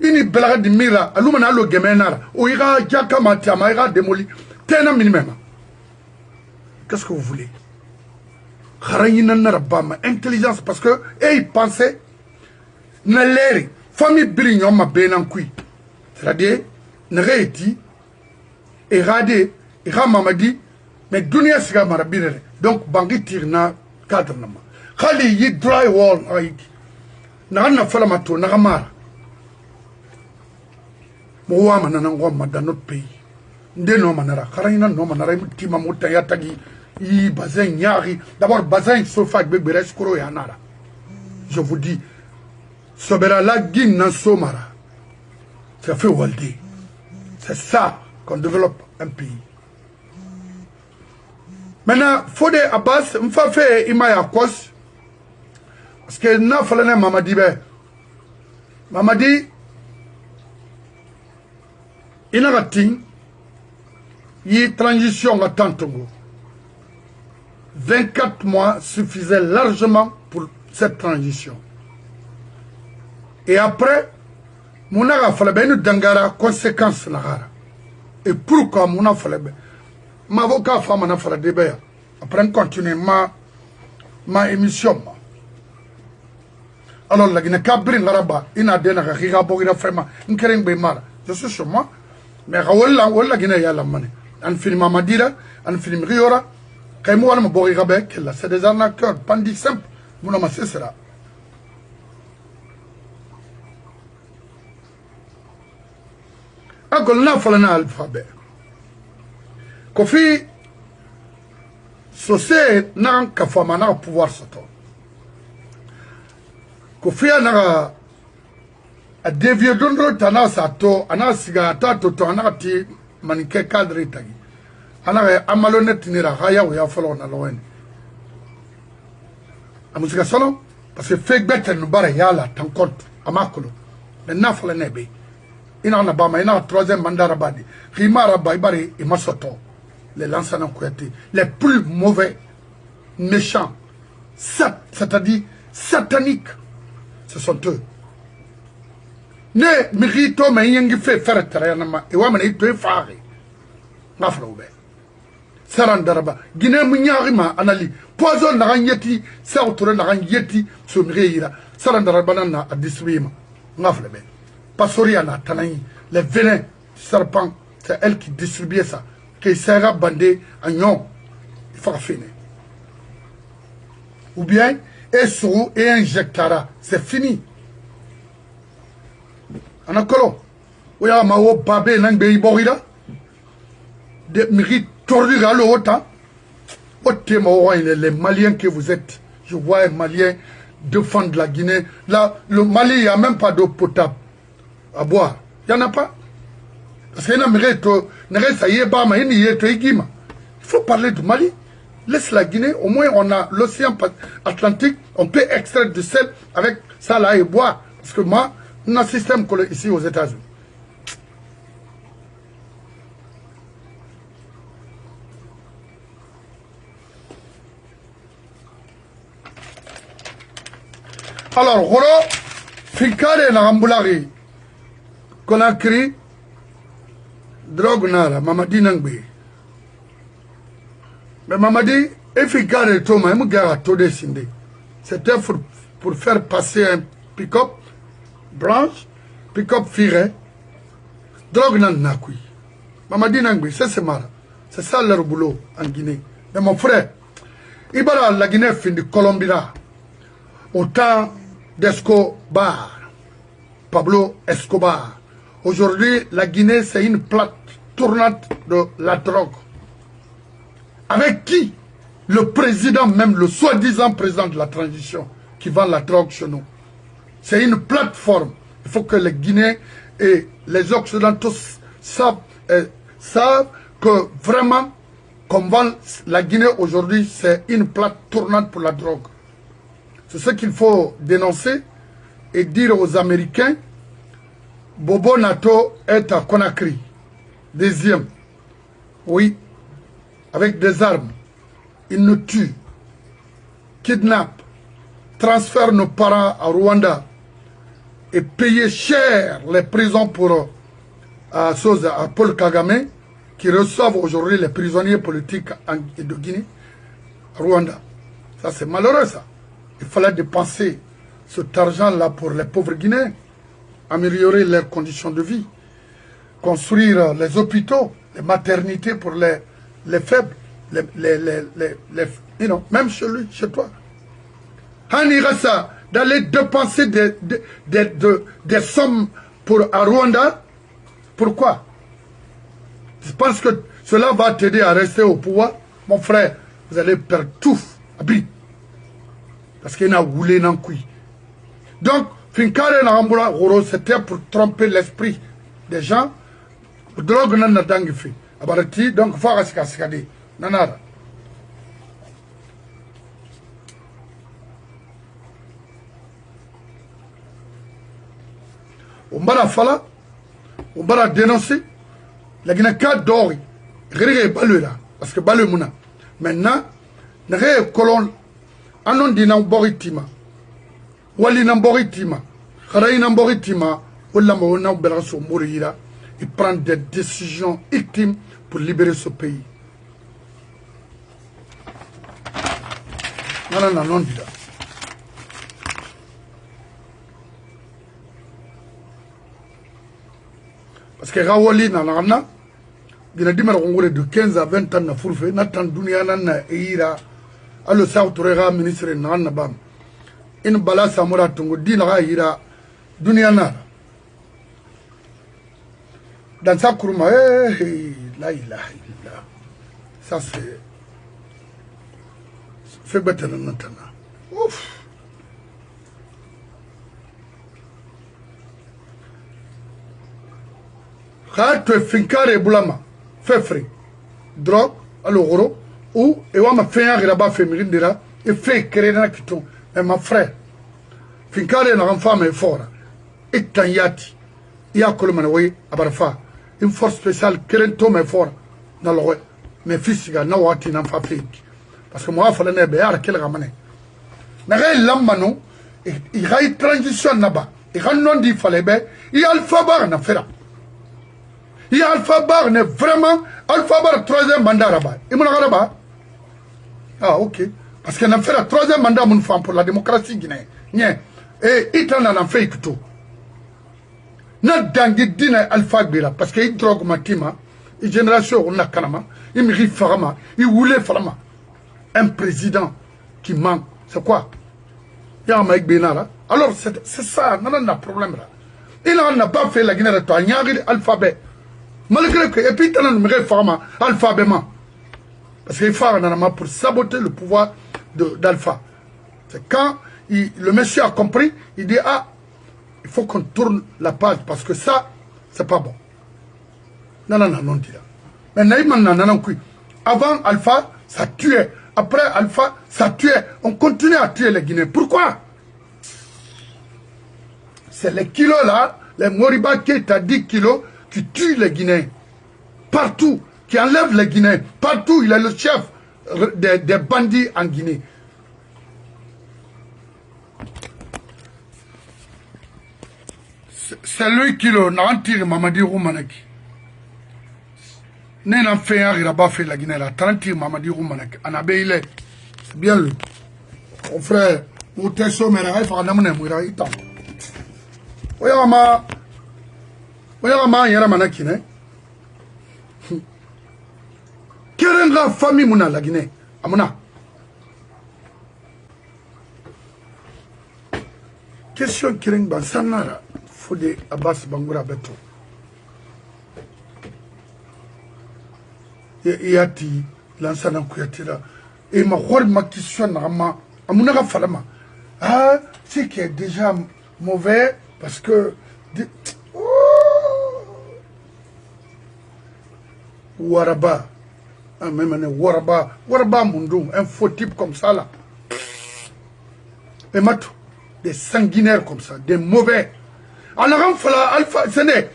ini belaga di mira, alumana alo gemenara, o ira jaka matiama ira démoli, tena minimum. Qu'est-ce que vous voulez? Intelligence parce que ils pensaient na famille brignon ma benankui c'est-à-dire n'réti éradier mamadi mais dunia siga marabire donc bangi tirna cadre nama khali yi drywall aiki na fala mato na gamara mo wa manana ngoma dans notre pays ndeno manara kharayina no manara mutima mutaya tagi. D'abord, bazin sofa yanara. Je vous dis, Sobera la guine somara. Ça fait Waldé. C'est ça qu'on développe un pays. Maintenant, Fode Abbas, m'a fait Imaya Kos. Parce que n'a fallu Mamadi. Mamadi, il a raté. Il y a transition à Tantongo. 24 mois suffisaient largement pour cette transition. Et après, Mouna falebe nous dangara conséquence nagara. Et pourquoi mouna falebe? Ma avocat femme na fala débat. Après continuer ma émission. Alors la Guinée Cabri Laraba, ina dena riga bogira vraiment, n'kereng be mara. Je suis sur moi, mais wala Guinée ya la mane. An film Mamadira, an film Riora, kaimo wala bogira bec, là c'est des arnaqueurs, bandits simples, mouna ma sera. Agol na falana alphabet. Kofi Sosé n'a qu'à faire pouvoir soto. Kofi n'a a dévié d'ondro tana sato, ana sigata toto ana ti manike cadre tagi. Ana amalonet nira haya ou ya follow na loen. A musique solo parce que fake bête nous barre yala tant compte amakolo. Mais n'a fallu nebe. Ina na bama ina troisième mandat rabadi. Rima rabai bari et masoto. Les lanceurs les plus mauvais, méchants, c'est-à-dire sataniques, ce sont eux. Ne mirito me yengi fait faire terrain et wamane ito fare. Ngafloube. Sarandaraba. Guinée munyarima anali. Poison na yeti, sa autour na yeti sur Mireira. Sarandaraba na a distribué. Ngafloube. Pasoria na tanai. Les venins serpents, c'est elle qui distribuait ça. Que sera bandé à Nyon, il faut finir. Ou bien, et sous et injectara, c'est fini. En accord, où y a ma babé n'angbe iborida, de mérite tordu à l'autant. Les Maliens que vous êtes, je vois un Malien défendre la Guinée. Là, le Mali, il n'y a même pas d'eau potable à boire. Il n'y en a pas. Parce qu'il faut parler du Mali. Laisse la Guinée, au moins on a l'océan Atlantique, on peut extraire du sel avec ça là et boire. Parce que moi, on a un système ici aux États-Unis. Alors, Rolo, Fikare Narambulari, Conakry, drogue nara Mamadi Nangbe. Mais Mamadi, efficace et Thomas, il m'a tout décidé. C'était pour faire passer un pick-up blanche, pick-up firé, drogue nana kui. Mamadi Nangbe, c'est marrant. C'est ça leur boulot en Guinée. Mais mon frère, il va à la Guinée fin de Colombie là, au temps d'Escobar, Pablo Escobar. Aujourd'hui, la Guinée, c'est une plate tournante de la drogue. Avec qui? Le président, même le soi-disant président de la transition, qui vend la drogue chez nous. C'est une plateforme. Il faut que les Guinéens et les Occidentaux savent que vraiment, comme vend la Guinée aujourd'hui, c'est une plate tournante pour la drogue. C'est ce qu'il faut dénoncer et dire aux Américains. Bobo Nato est à Conakry. Deuxième. Oui. Avec des armes. Il nous tue. Kidnappe. Transfère nos parents à Rwanda. Et paye cher les prisons pour à Paul Kagame, qui reçoivent aujourd'hui les prisonniers politiques de Guinée. Rwanda. Ça c'est malheureux ça. Il fallait dépenser cet argent-là pour les pauvres Guinéens. Améliorer leurs conditions de vie, construire les hôpitaux, les maternités pour les faibles, même chez toi. Hanirasa, d'aller dépenser des sommes à Rwanda, pourquoi? Je pense que cela va t'aider à rester au pouvoir. Mon frère, vous allez perdre tout, parce qu'il y a roulé dans le cul. Donc, Finkare Narambula Roro, c'était pour tromper l'esprit des gens. Drogue n'a pas fait. Abarati, donc, faut askaskade. Nanara. On va fala, on va dénoncer. La Guinée d'or, Réré Balura, parce que Balou Mouna. Maintenant, Néré Colon, Anon Dinan Boritima. Wali Namboritima, Kharaï Namboritima, Il prend des décisions ultimes pour libérer ce pays. Non. Parce que Rawali Nanana, il a dit de 15 à 20 ans, Nathan Dunia Eira, alors ça autorera ministre Nanabam. In Bala Samora Tongo, Dina Ira, Duniana. Dans sa courma, là, ça c'est. C'est bête maintenant. Ouf! Quand tu es fincare boulama, fait frais, drogue, alors ou et on m'a fait un rabat féminin de là, et fait créer un kiton, et ma frère, fincare n'a femme est fort, et t'en yati, il y a colomanoé à Barfa, une force spéciale, Kerentom est fort, dans le mais fils, il y a nawati n'a pas fait. Parce que moi, il fallait ne quel ramener. N'a rien l'amano, il y a une transition là-bas, il y a non dit fallait bien, il y a alphabet n'a fait là. Il y a Alpha Bar, vraiment, Alpha Bar, troisième mandat là-bas. Il m'a là-bas. Ah, ok. Parce qu'il a fait le troisième mandat mon femme pour la démocratie guinéenne. Et il en a fait tout. N'a d'angi dîner Alpha Bar, parce qu'il drogue ma tima, il génération on a kanama, il me rit farama, il voulait farama. Un président qui manque, c'est quoi? Il y a un mec bénara. Alors, c'est ça, non, on a un problème là. Il n'a pas fait la Guinée de toi, il y a un alphabet. Malgré que, et puis, il y a un alphabet. Parce qu'il faut pour saboter le pouvoir d'Alpha. C'est quand le monsieur a compris, il dit, ah, il faut qu'on tourne la page, parce que ça, c'est pas bon. Non, dit là. Mais Naïman, avant Alpha, ça tuait. Après Alpha, ça tuait. On continue à tuer les Guinéens. Pourquoi? C'est les kilos là, les Moriba qui est à 10 kilos, qui tue les Guinéens, partout, qui enlève les Guinéens, partout, il est le chef des bandits en Guinée. C'est lui qui l'a tiré Mamadi Roumanaki. N'est n'a fait un rabat fait la Guinée, là, 30 Mamadi Roumanaki. Anabé, il est. C'est bien lui. Mon frère, mon tesso, mais il faut qu'on ait mourir, il t'en. Oyama, yara manaki, ne? Kerenga famille muna la Guinée, amuna. Question Kerenga sanara, Fode Abbas Bangoura Beto. Yati, l'ansana kuyatira. Et ma question nama, amuna falama. Ah, c'est qui est déjà mauvais parce que. Waraba. Même Waraba Mundo, un faux type comme ça là. Et matou, des sanguinaires comme ça, des mauvais. En avant, Alpha, ce n'est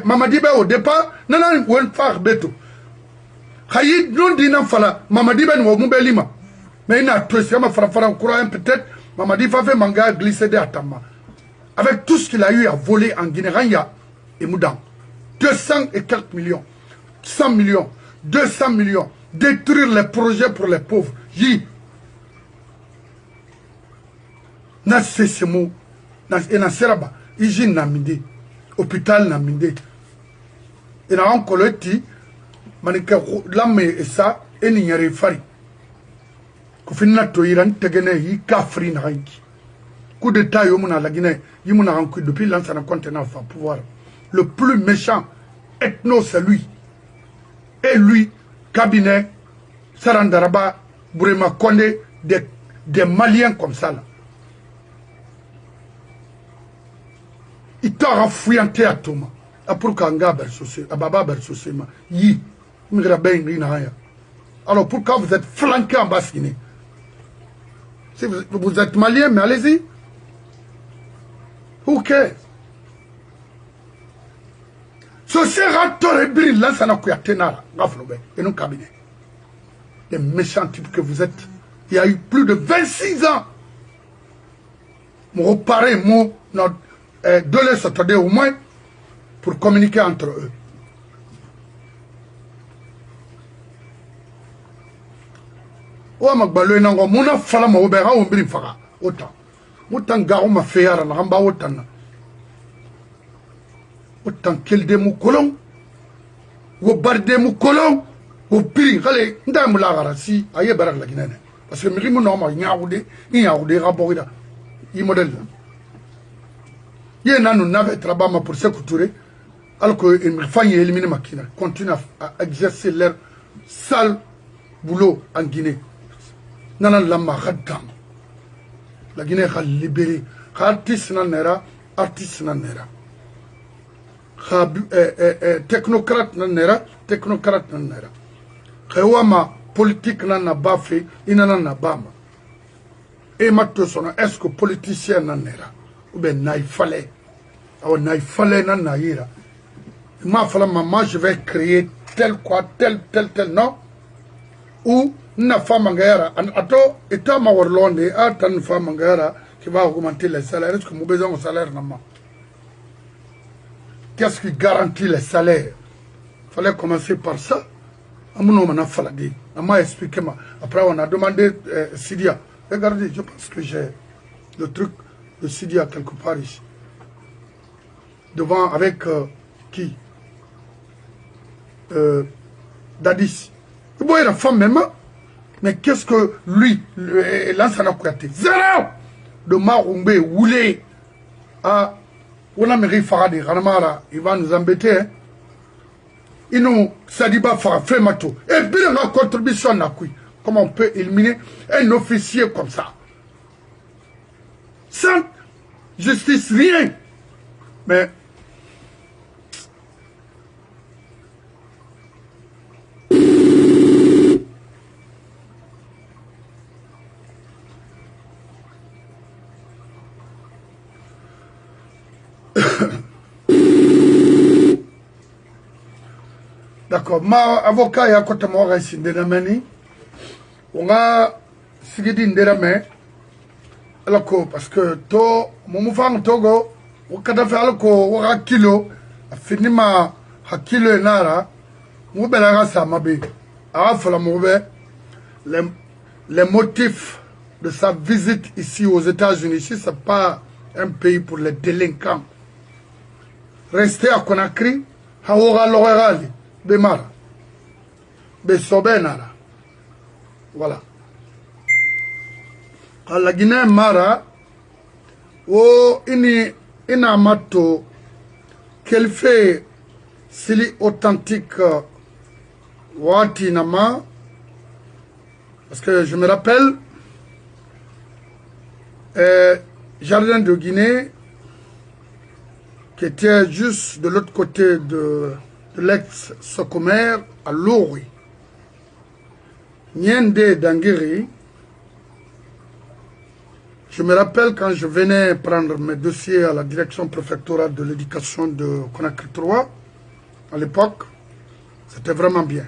Mamadibe au départ, non, on faire beto. Khaïd non dina fala, Mamadibe ou Moubelima. Mais il n'a tout ça, ma frère, courant peut-être, Mamadi va faire manga glisser des Atama. Avec tout ce qu'il a eu à voler en Guinée, Ranya et Moudan. 200 et quelques millions. 100 millions. 200 millions. Détruire les projets pour les pauvres. Yi. Na sesemo. Et na seraba. Iji na minde. Hôpital na minde. Et na onkoloti. Manike lame et ça. Et ni nyare fari. Kufina toiran tegene yi kafri na hanki. Coup d'état yomuna la Guinée. Yimuna hanki depuis l'ancien continent va pouvoir. Le plus méchant ethno c'est lui. Et lui, cabinet, Sarandaraba, Bourema Kondé, des Maliens comme ça là. Il t'a renfouillanté à Thomas. A pour Kanga Bersosé, à Baba Bersosé, Yi, Miraben Rinaya. Alors pourquoi vous êtes flanqué en Basse-Guinée? Si vous êtes Malien, mais allez-y. Who cares? Ce sera torrébril, là, ça n'a qu'à tenir, et non cabinet. Les méchants types que vous êtes, il y a eu plus de 26 ans. Mon parrain, Dole s'attarder au moins pour communiquer entre eux. Wa magbalo nango muna fala ma obe ha ombiri faga ota mutan garu ma feyara na gamba otan kelde mu kolon wo barde mu kolon wo piri khale nda mu la gara si aye barak la ginene parce que mi mu no ma nyaawde rabogida yi model ye nanu nave trabama pour se couturer alors que il fallait éliminer makina continue à exercer leur sale boulot en Guinée. Nana lama khadam la Guinée a libéré artiste na nera technocrate na nera khawama politique na bafe inana na bama et matto sono est-ce que politicien na nera ou ben naifale na naira ma fala maman je vais créer tel non ou na femme ngara ato eta ma warlonde atan femme ngara qui va augmenter les salaires. Est-ce que nous besoin de salaire nama? Qu'est-ce qui garantit les salaires? Fallait commencer par ça. Amuno mana faladi. Ama expliqué moi. Après on a demandé Sidia. Regardez, je pense que j'ai le truc de Sidia quelque part ici. Devant avec qui? Dadis. Il voit la femme même. Mais qu'est-ce que lui, Lansana Kouyaté, zéro de Marumbe, Woulé, à Ounamiri Faradi, Ranamara, il va nous embêter. Hein? Il nous, Sadiba Farah, Femato. Et bien la contribution à qui? Comment on peut éliminer un officier comme ça? Sans justice, rien. Mais d'accord, ma avocat ya kota mwa ici ndemani. On a sigidi ndemane. Alors parce que to momufang togo wakata fa alko waka kilo afinima hakilo nara mubela ga samabe afala mube les motifs de sa visite ici aux États-Unis. Ici c'est pas un pays pour les délinquants. Rester à Conakry, haora l'orali, bemara, besobenara. Voilà. À la Guinée Mara, oh, ina mato, qu'elle fait sili authentique, wati nama, parce que je me rappelle, Jardin de Guinée, qui était juste de l'autre côté de l'ex-Socomer, à Lori. Niende Dangiri. Je me rappelle quand je venais prendre mes dossiers à la direction préfectorale de l'éducation de Conakry 3, à l'époque, c'était vraiment bien.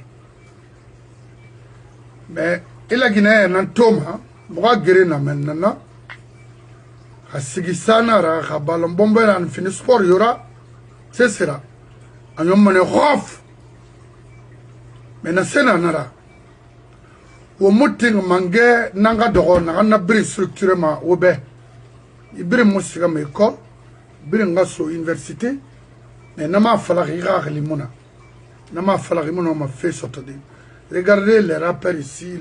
Mais il a Guinée un toma, moi guéri na maintenant. Sigisana ra balon bombera en fin sport yora c'est sera en yom mane rof mais na sena nara wo muting mange nanga dogo na bri structurement obe ibri musiga me école bri ngaso université mais nama fala riga limona nama fala limona ma fait sortir. Regardez les rappeurs ici,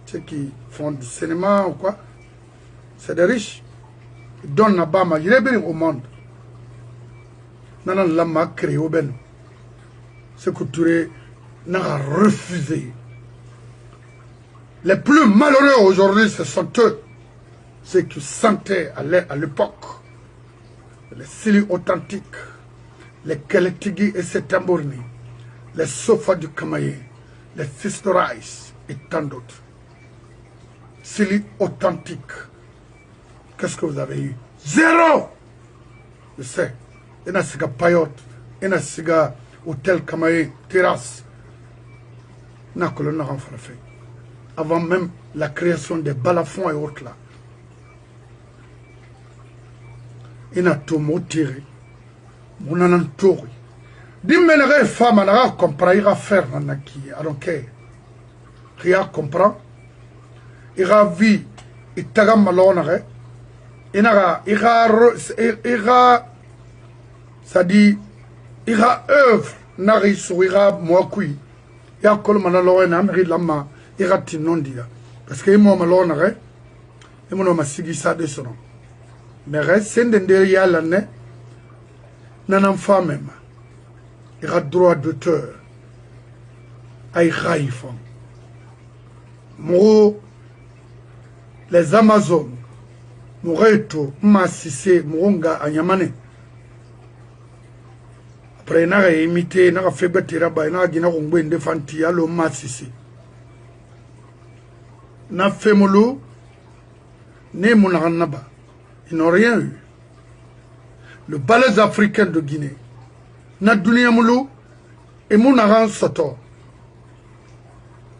ceux qui font du cinéma ou quoi, c'est des riches. Donne la Bama, il est bien au monde. Nanan lama créé au ben. Ce que Touré n'a refusé. Les plus malheureux aujourd'hui, ce sont eux. Ceux qui sentaient à l'époque. Les Sili authentiques. Les Keletigi et ses tambournis. Les Sofa du Kamaye. Les Fils de Rice et tant d'autres. Sili authentiques. Qu'est-ce que vous avez eu? Zéro! Je sais. Il y a un payotte, il y a un hôtel Kamaye, terrasse. Avant même la création des balafons et autres là. ina to mo tiré monana tori dimmenere femme na comprendre ira faire na ki donc ria comprend ira vie itaga malona re ira ça dit ira œuvre na ira moi kui ya kol manalo na amri lama ira tinondia parce que moi malona re et mon masigi ça de son mais reste sendende ya la ne nanam femme ira droit d'auteur ay khaifon mo les Amazones Moreto Massissé Moronga Anyamane après n'a imité n'a fait bâtir ba n'a gina ngwe ndefanti alo Massissé n'a fait molo né monarnaba ils n'ont rien eu le balais africain de Guinée n'a dunia molo et monaran soto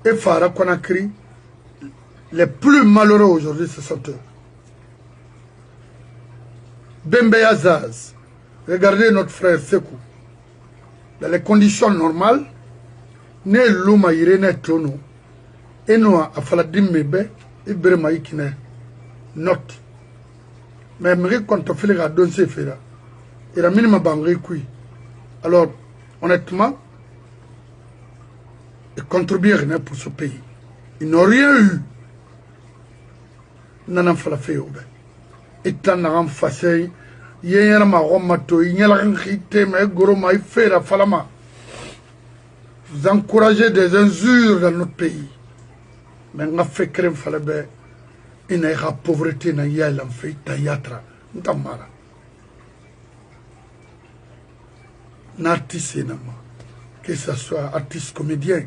et Fara Conakry. Les plus malheureux aujourd'hui, ce sont eux. Bembe Azaz, regardez notre frère Sekou. Dans les conditions normales, ne luma irene tono, et nous a faladim mebe, et bremaïkine, note. Mais Meri quand on fait les radons, c'est fait là. Il a minimum bangé kui. Alors, honnêtement, ils contribuent rien pour ce pays. Ils n'ont rien eu. Nanam fala feobe itan nagam fasay yeyera ma gomato inyala khite me goro ma fera falama. Vous encouragez des injures dans notre pays mais nga fait crème fala be ina ya pauvreté na yala fait tayatra ntamara n'artiste nama que ce soit artiste comédien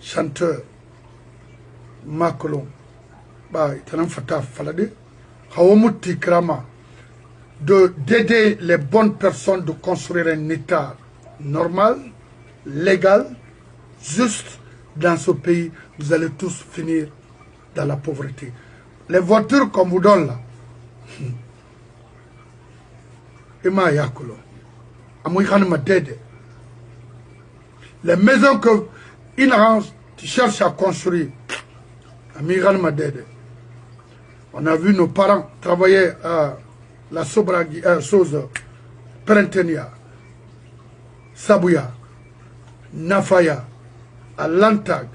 chanteur Macron bah il fata falade hawomuti krama d'aider les bonnes personnes de construire un état normal, légal, juste dans ce pays. Vous allez tous finir dans la pauvreté. Les voitures qu'on vous donne là, les maisons que Inaran cherche à construire, on a vu nos parents travailler à la Sobragi, chose Printenia, Sabouya, Nafaya, à Lantag.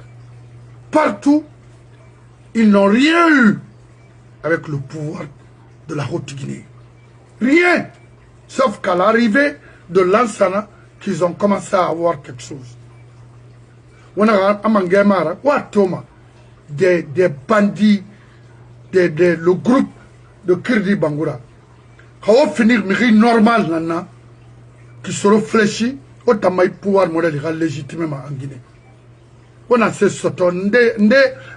Partout, ils n'ont rien eu avec le pouvoir de la Haute-Guinée. Rien. Sauf qu'à l'arrivée de Lansana, qu'ils ont commencé à avoir quelque chose. On a Amangamara, des bandits, le groupe de Kirdi Bangoura. Quand on finit normal, nana, qui se réfléchit, autant de pouvoir modèle légitimement en Guinée. On a ce soto, nde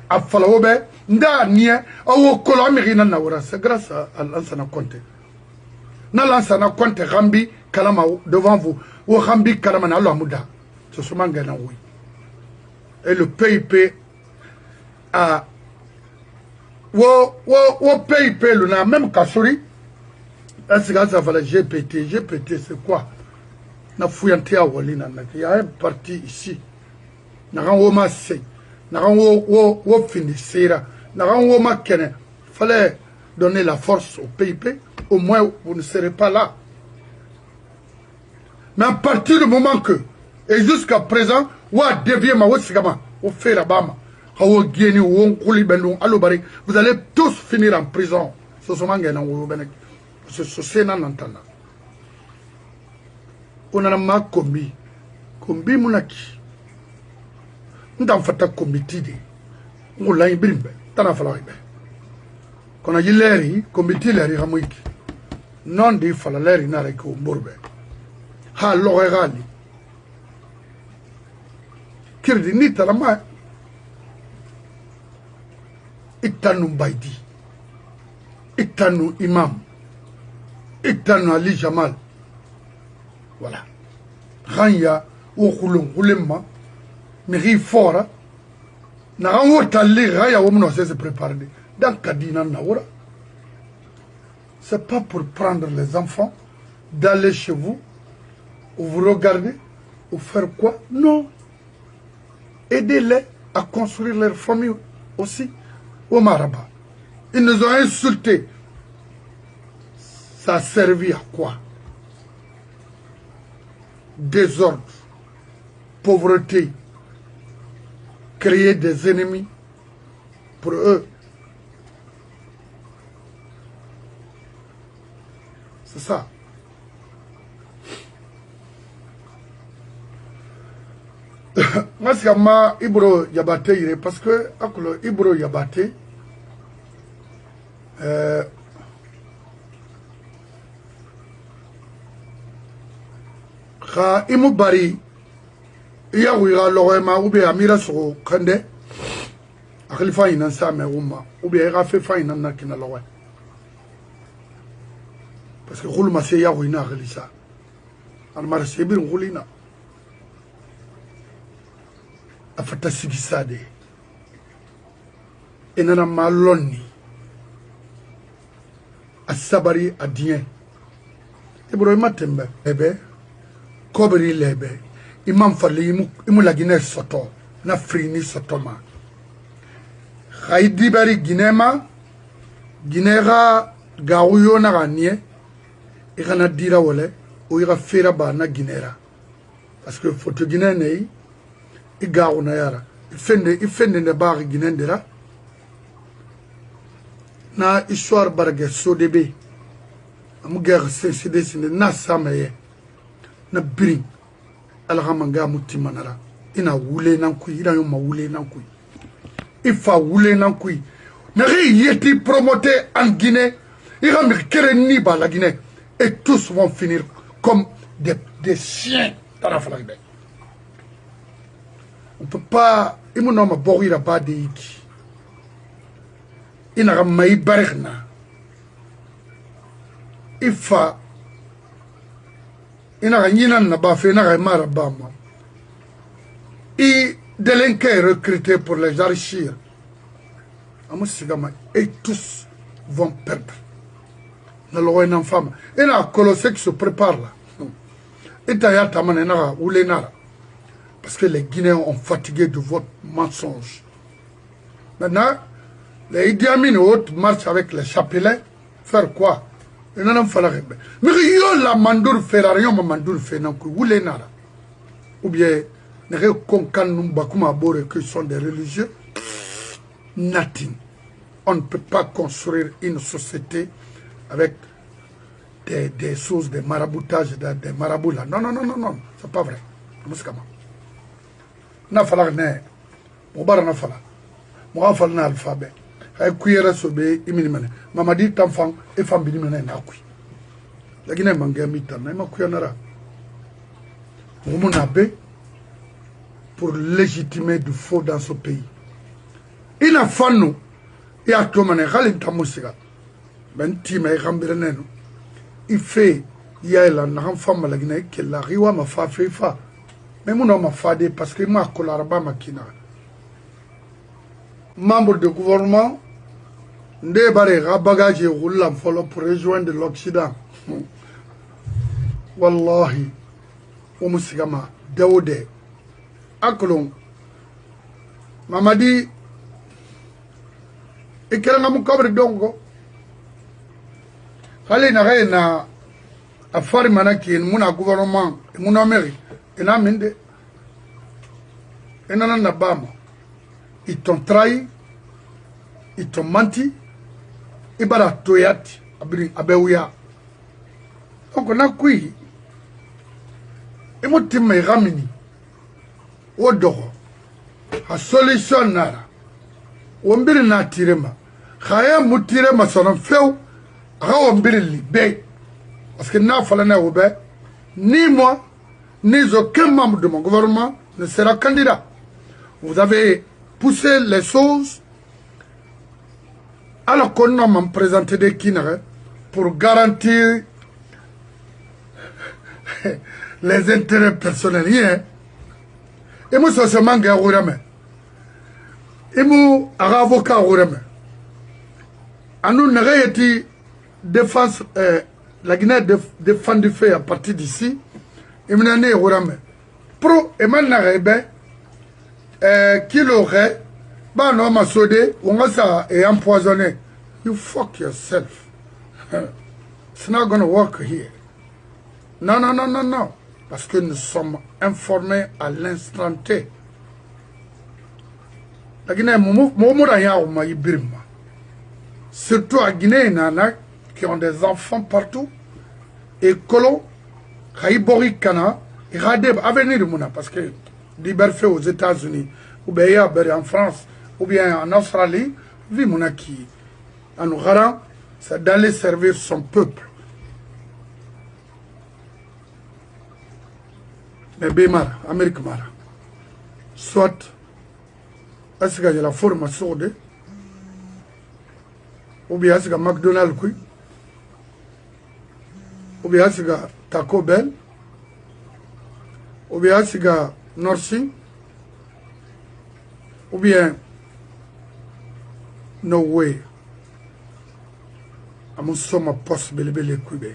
a falaobe, nda nie, au kolomiri na naura, c'est grâce à Lansana Conte. Na Lansana Conte Rambi Kalama devant vous, ou Rambi Kalama na Lamouda, c'est ce mangana oui. Et le PIP a wo PIP le même Kassouri, est-ce que ça va la GPT? GPT c'est quoi? Na fouillanté à Walina, il y a un parti ici. Naran wo ma sey naran wo finissera naran wo ma kene fallait donner la force au PIP, au moins vous ne serez pas là. Mais à partir du moment que et jusqu'à présent wa dévier ma wosigama au fait la bama hawo geni wo kuli bendon alobari, vous allez tous finir en prison. Ce sont mangena wo benek ce sena nantana onana ma kombi munaki ndam fata committee de ngula ibrimbe tana fala ibe kona yileri committee leri hamuiki non di fala leri na reko mburbe ha lo regali kirdi ni talama itanu baidi itanu imam itanu ali jamal voilà ranya o khulum khulema miri fora na wota li raya wo mno se préparer dans kadina na wora c'est pas pour prendre les enfants, d'aller chez vous, ou vous regarder, ou faire quoi? Non. Aidez-les à construire leur famille aussi au Maraba. Ils nous ont insultés. Ça a servi à quoi? Désordre, pauvreté, créer des ennemis pour eux. C'est ça. Moi, c'est ma Ibro Yabate, parce que Ibro Yabate, ka imu bari iya wiga logema ube amira so kande akli fa ina sa me umma ube ga fe fa ina na kina logwe parce que khul ma se ya wina akli sa al mar sebir khulina afata sigisade enana malonni asabari adien Ibrahima tembe ebe kobri lebe imam fali imu la Guinée soto na frini sotoma khaidi bari Guinée ga gawuyo na ganie igana dira wole o iga fera ba na Guinée parce que photo Guinée nei igawu na yara ifende ne ba Guinée dira na histoire barge sodebe amu guerre CCD na samaye na birin alhamanga mutimanara ina wule nan kui ina yo ma wule nan kui ifa wule nan kui na yeti promoter en Guinée ira me kere ni ba la Guinée et tous vont finir comme des chiens dans la flaque. On peut pas imuno ma borira ba de iki ina mai barna ifa ina ganyina na ba fe na ga mara ba mo et délinqués recrutés pour les enrichir et tous vont perdre na lo ina femme ina colossé qui se prépare là et taya tamane na oulé na parce que les Guinéens ont fatigué de votre mensonge. Maintenant les Idi Amin autres marchent avec les chapelets faire quoi? Mais yo la mandour ferrarion ma mandour fait non que oulé na ou bien ne konkan bakuma bore que sont des religieux. Nothing. On ne peut pas construire une société avec des choses de maraboutage, des marabouts là. Non, c'est pas vrai. Na fala ne. Moubar na fala. Moubar fala na alphabet. Ay kuyera sobe imini mane. Mamadi tamfang e fambini mane na kuy. La Guinée mangé mitan na ma kuyanara. Moumonabe pour légitimer du faux dans ce pays. Il a fannu et a tomane khalin tamusiga. Ben time gambireneno. Il fait yela na femme la Guinée que la riwa ma fa fa. Mais mon ma fade parce que ma kolaraba makina. Membre du gouvernement nde bare ga bagage roulant folo pour rejoindre l'Occident. Wallahi o musigama dawde akolon mamadi ikelanga mukabre dongo hali na reina afari manaki muna gouvernement muna mairie ina minde ina na bama ils t'ont trahi, ils t'ont menti, ibara toyati abri abewuya. Donc on a kui emoti me ramini odogo a solution nara wombiri na tirema khaya mutirema sono feu aga wombiri libe parce que na fala na obe ni moi ni aucun membre de mon gouvernement ne sera candidat. Vous avez poussé les choses alors qu'on m'a présenté des kinare pour garantir les intérêts personnels. Et moi, c'est seulement un avocat. Et moi, un avocat. Et nous, nous avons été défense, la Guinée défend du fait à partir d'ici. Et maintenant, pro et maintenant, qui l'aurait, bah non, ma sodé, on va ça et empoisonné. You fuck yourself. It's not gonna work here. Non, non, non, non, non. Parce que nous sommes informés à l'instant T. La Guinée, surtout à Guinée, nana, qui ont des enfants partout. Et Kolo, Haïbori Kana, et Radeb, avenir de Mouna, parce que Liberfé aux États-Unis, ou bien en France, ou bien en Australie, vu Mouna qui, en nous garant, c'est d'aller servir son peuple. Mais Bémar, Amérique Mara, soit, est-ce qu'il y a la forme sourde, ou bien est-ce qu'il y a McDonald's, ou bien est-ce qu'il y a Taco Bell, ou bien est-ce qu'il y a Nursing, ou bien no way. Amun soma possible bele kube.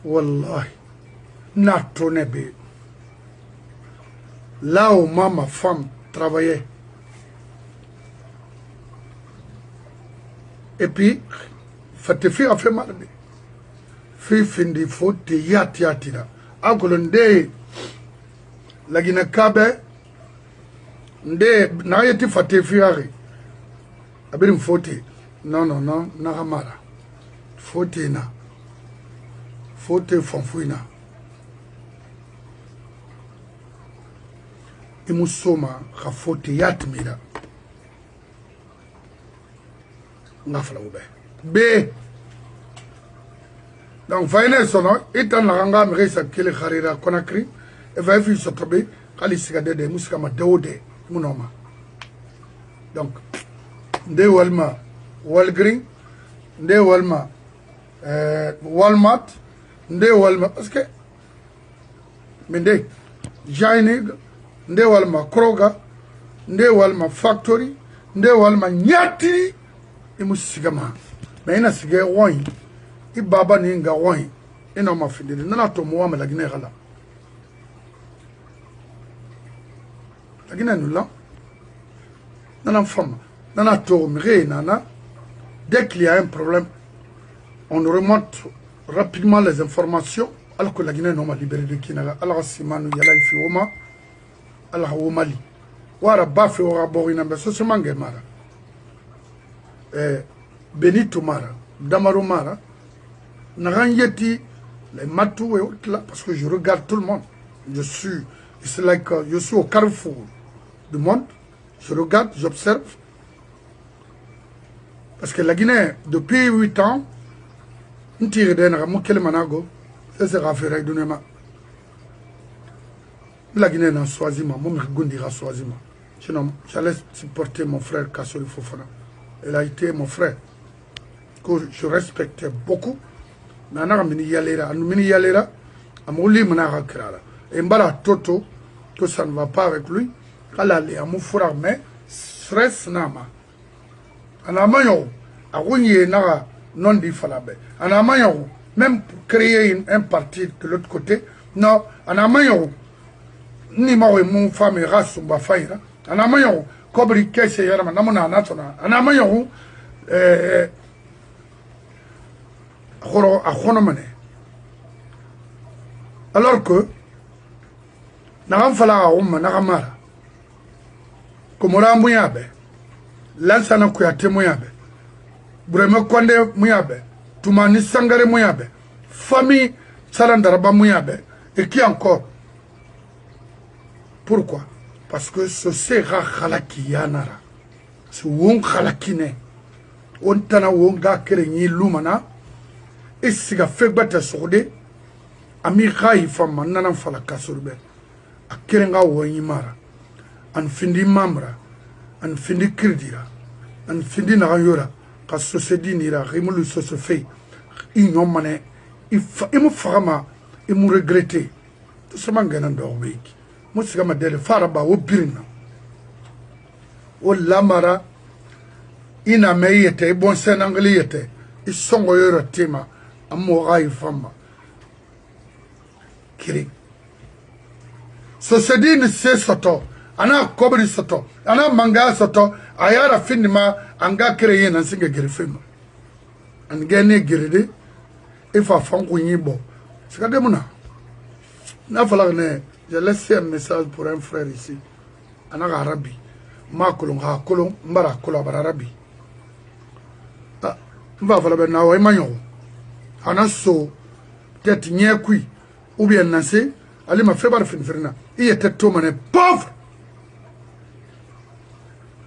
Wallahi. Na tourné be. Là où ma femme travaillait. Et puis, Fatifi a fait mal. Fi findi faut yatira. Agolonde la Guinée Kabe. Nde na yeti Fatifi ari. Abirim foti. Non, non, non, Naramara. Fotina. Fote Fonfouina. Imusoma, Rafote Yatmira. Nafla oube. B. Donc, Faine sono, Itan Naranga, Mresa Kele Harira Konakri, et Vafi Sotobe, Kalisigade de Muskama Deode, Munoma. Donc, De Walma. Walgreen, nde Walma, Walmart, nde Walma, parce que, mende, Jainig, nde Walma Kroger, nde Walma Factory, nde Walma Nyati, imu sigama. Mais ina sige woi, I baba ninga woi, ina mafidili, nana to muame la Guinée gala. La Guinée nous là, nana femme, nana to mire nana. Dès qu'il y a un problème, on remonte rapidement les informations. Alors que la Guinée n'a pas libéré de Kinaga. Alors Simanu Yala Fioma, alors au Mali. Wara Bafi Ora Borina, mais ce mangue Mara. Benito Mara, Damaro Mara, Naranyeti, les Matou et autres là, parce que je regarde tout le monde. Je suis au carrefour du monde. Je regarde, j'observe. Parce que la Guinée, depuis 8 ans, on tire d'un rameau quel manago, ça sera fait de Nema. La Guinée n'a Swazima, mon Gondira Swazima. Sinon, j'allais supporter mon frère Kassori Fofana. Il a été mon frère, que je respectais beaucoup. Mais on a mini yalera, à Mouli Manara Krala. Et Mbala Toto, que ça ne va pas avec lui, elle allait à mon frère, mais stress nama. Anamayo, a Rounier Nara non dit Falabe. Anamayo, même pour créer un parti de l'autre côté, non, Anamayo, ni moi mon femme et race ou Bafaïra. Anamayo, Kobri Kesse Yarama, Namona Natona. Anamayo, à Honomane. Alors que, Naram Fala Ouma, Naramara, Komora Mouyabe. Lansana Kouyaté Mouyabe, Bourema Konde Mouyabe, Toumani Sangare Mouyabe, famille Salandaraba Mouyabe, et qui encore? Pourquoi? Parce que ce sera Khalaki Yanara, c'est Wong Khalakine, on tana Wonga Kerenyi Lumana, et si la fait battre Sorde, Ami Rai Fama Nanan Falaka Surbe, a Kerenga Wanyimara, en Findi Mamra. An findi kirdira an findi na yora ka société nira rimulu sosofei inyo mane imu fama imu regretter tout ce mangana ndo wiki musigama dele faraba wo birina o lamara ina me yete bon sen anglais yete isongo yoro tema amora ifamba kiri so sedini se soto ana kobri soto ana manga soto ayara finima anga kreye na singa gerifema an gene geride ifa fanko yibo sikade muna na fala ne j'ai laissé un message pour un frère ici en arabe ma kolon ha kolon mbara kolon arabe ah mba fala be na o imanyo ana so peut-être nyekui ou bien nassé ali ma fait bar finfirna il était tout mané pauvre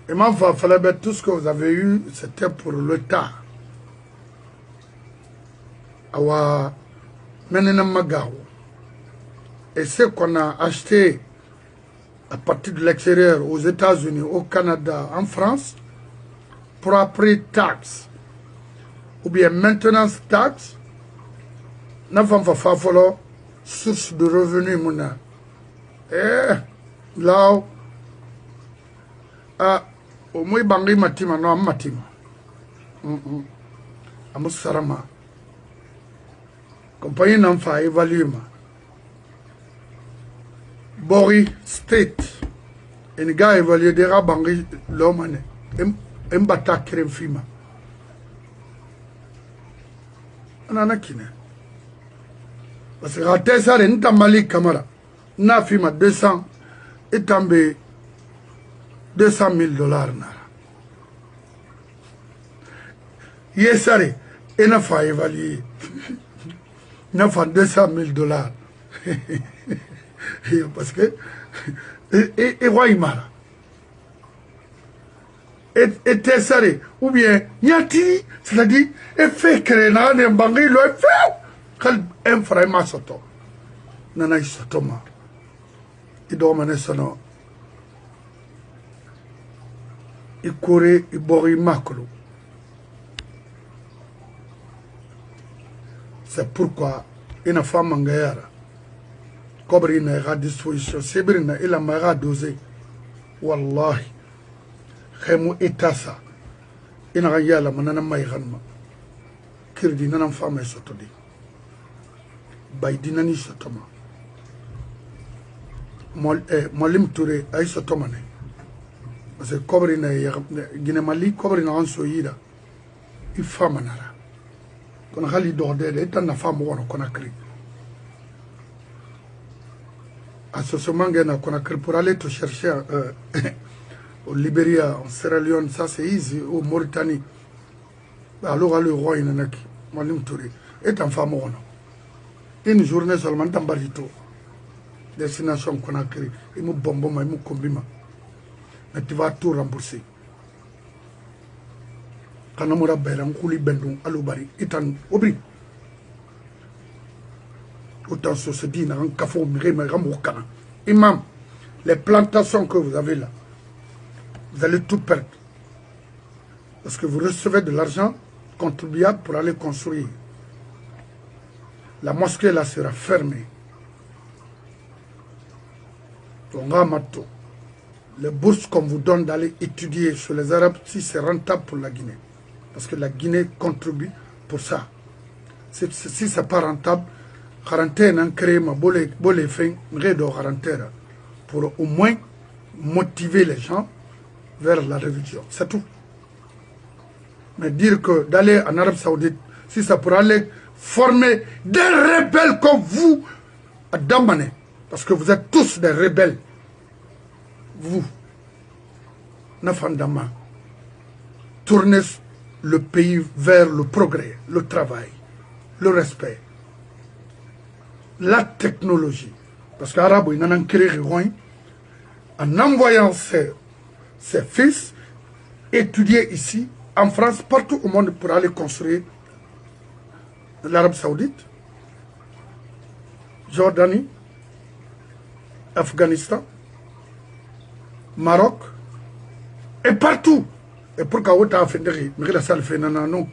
et ma fala be tout ce que vous avez eu c'était pour le temps awa menena magao. Et ce qu'on a acheté à partir de l'extérieur, aux États-Unis, au Canada, en France, property tax, ou bien maintenance tax, n'a pas fait source de revenus, mona. Là, au moins, bangi matima, non, matima. Amusarama. Compagnie n'a pas évalué, Bori State, un gars évalué des rabangi l'homme, un bata crème fima. Ananakine. Parce que raté ça, n'ta mali camara. Na fima 200 et tombé $200,000 nara. Yesare, et n'a pas évalué. N'a pas $200,000. Parce que et Waimara et Tessare ou bien Nyati, c'est-à-dire et fait que n'a ne bangi le fait quel inframa soto nana isotoma i do mané sono i kore i bori makolo. C'est pourquoi une femme mangayara Kobri na à disposition, Sibirina il a mara dosé. Wallahi, Khemu etasa. Ina yala manana mayranma. Kirdi nanam femme sotodi. Baydinani sotoma. Molim Touré ay sotomane. Parce que Kobri na Guinémali Kobri na anso yida. Il femme nara. Kon khali dordé etan na femme wono konakri. À ce moment, on a créé pour aller te chercher au Libéria, en Sierra Leone, ça c'est easy, au Mauritanie. Alors, le roi, il y en a qui, Malim Touré, est en femme. Une journée seulement, dans Barito, destination qu'on a créée, il m'a bombé, il m'a combimé. Mais tu vas tout rembourser. Quand on a fait un couli bendon, à l'Obari, il est en Obri. Autant se dit, Imam, les plantations que vous avez là, vous allez tout perdre. Parce que vous recevez de l'argent contribuable pour aller construire. La mosquée là sera fermée. Les bourses qu'on vous donne d'aller étudier sur les Arabes, si c'est rentable pour la Guinée. Parce que la Guinée contribue pour ça. Si ce n'est pas rentable, quarantaine en créé ma bolé fin rédo quarantaine pour au moins motiver les gens vers la religion, c'est tout. Mais dire que d'aller en Arabie Saoudite, si ça pourrait aller former des rebelles comme vous à Damané, parce que vous êtes tous des rebelles, vous, Nafandama, tournez le pays vers le progrès, le travail, le respect. La technologie. Parce qu'Arabe, il en a créé en envoyant ses fils étudier ici, en France, partout au monde pour aller construire l'Arabie Saoudite, Jordanie, Afghanistan, Maroc, et partout. Et pour qu'on ait fait des mais la salle fait non,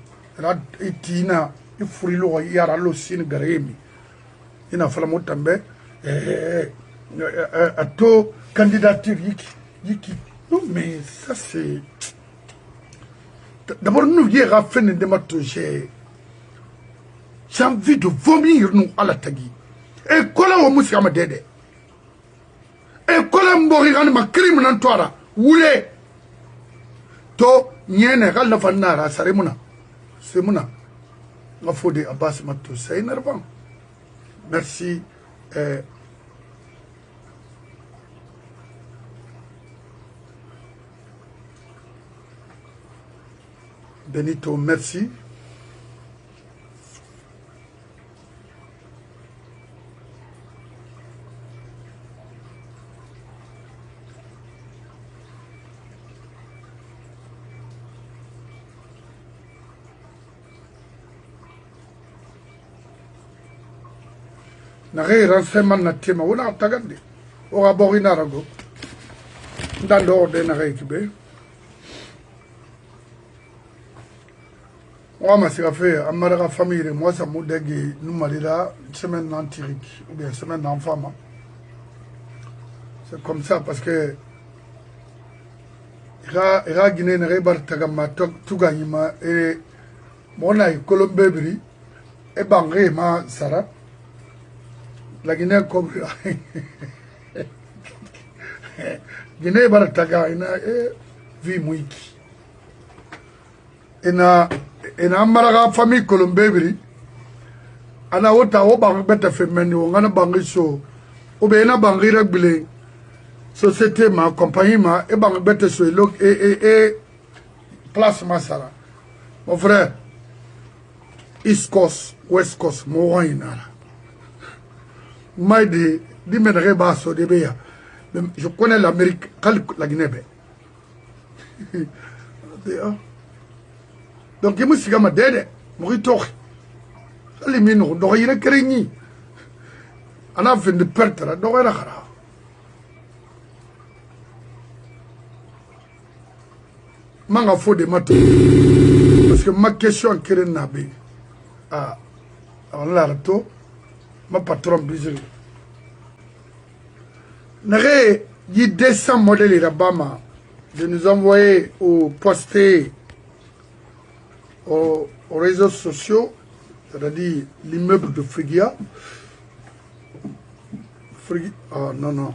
il tina, il faut il y a la sin garémi. Il a fallu monter à tout candidature yiki. Non mais ça c'est D'abord, nous, hier, à fin de ma touche. J'ai envie de vomir, nous, à la tagui. Et quoi on m'a dit, dédé. Et quoi on m'a crime dans toi, oulé. To, nyene, gal la fanara, saremuna. C'est mon il faut des Abbas Matou, c'est énervant. Merci. Benito, merci. Nare renseignement na tema wala tagandi o ga bori na rago ndando de na kibe o ma se fait amara famille moi ça mo degi nous malira semaine nantirik ou bien semaine d'enfant. C'est comme ça parce que ira Guinée na bar tagama tout gagnima et mon ay Colombie et bangé ma sara la Guinée comme Guinée barataga ina vi muiki ina maraga famille Colombie ana wota o bang beta femeni o ngana bangi so o be na bangi regbile société ma compagnie ma e bang beta so e place masara mon frère East Coast West Coast mo inara Maïdi, dis-moi basso de Béa. Je connais l'Amérique, la Guinée. Donc, il me dit que je suis mort. Je suis mort. Donc, il est créé. On a fait de perdre. Donc, il est là. Je suis de matin. Parce que ma question est créée. Ah, on l'a raté. Ma patron bizarre. N'arrête, il descend modèle Irabama de nous envoyer ou poster aux réseaux sociaux, c'est-à-dire l'immeuble de Frigia. Ah non, non.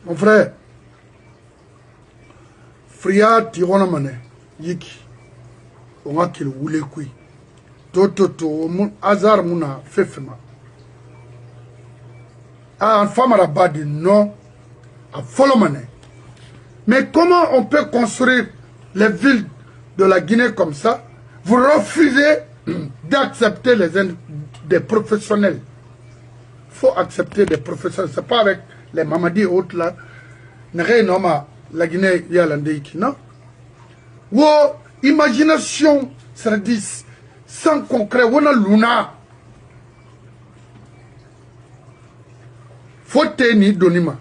Mon frère, Frigia, Tirona Mané, Yiki, on a qu'il voulait quoi. Toto, mon hasard, mon fefema. Ah, un femme à la base du non, à Folomane. Mais comment on peut construire les villes de la Guinée comme ça? Vous refusez d'accepter des professionnels. Il faut accepter des professionnels. Ce n'est pas avec les Mamadi et autres là. La Guinée, il y a l'Andeiki, non? Ou imagination, ça dit, sans concret, on a l'una. Faut tenir donima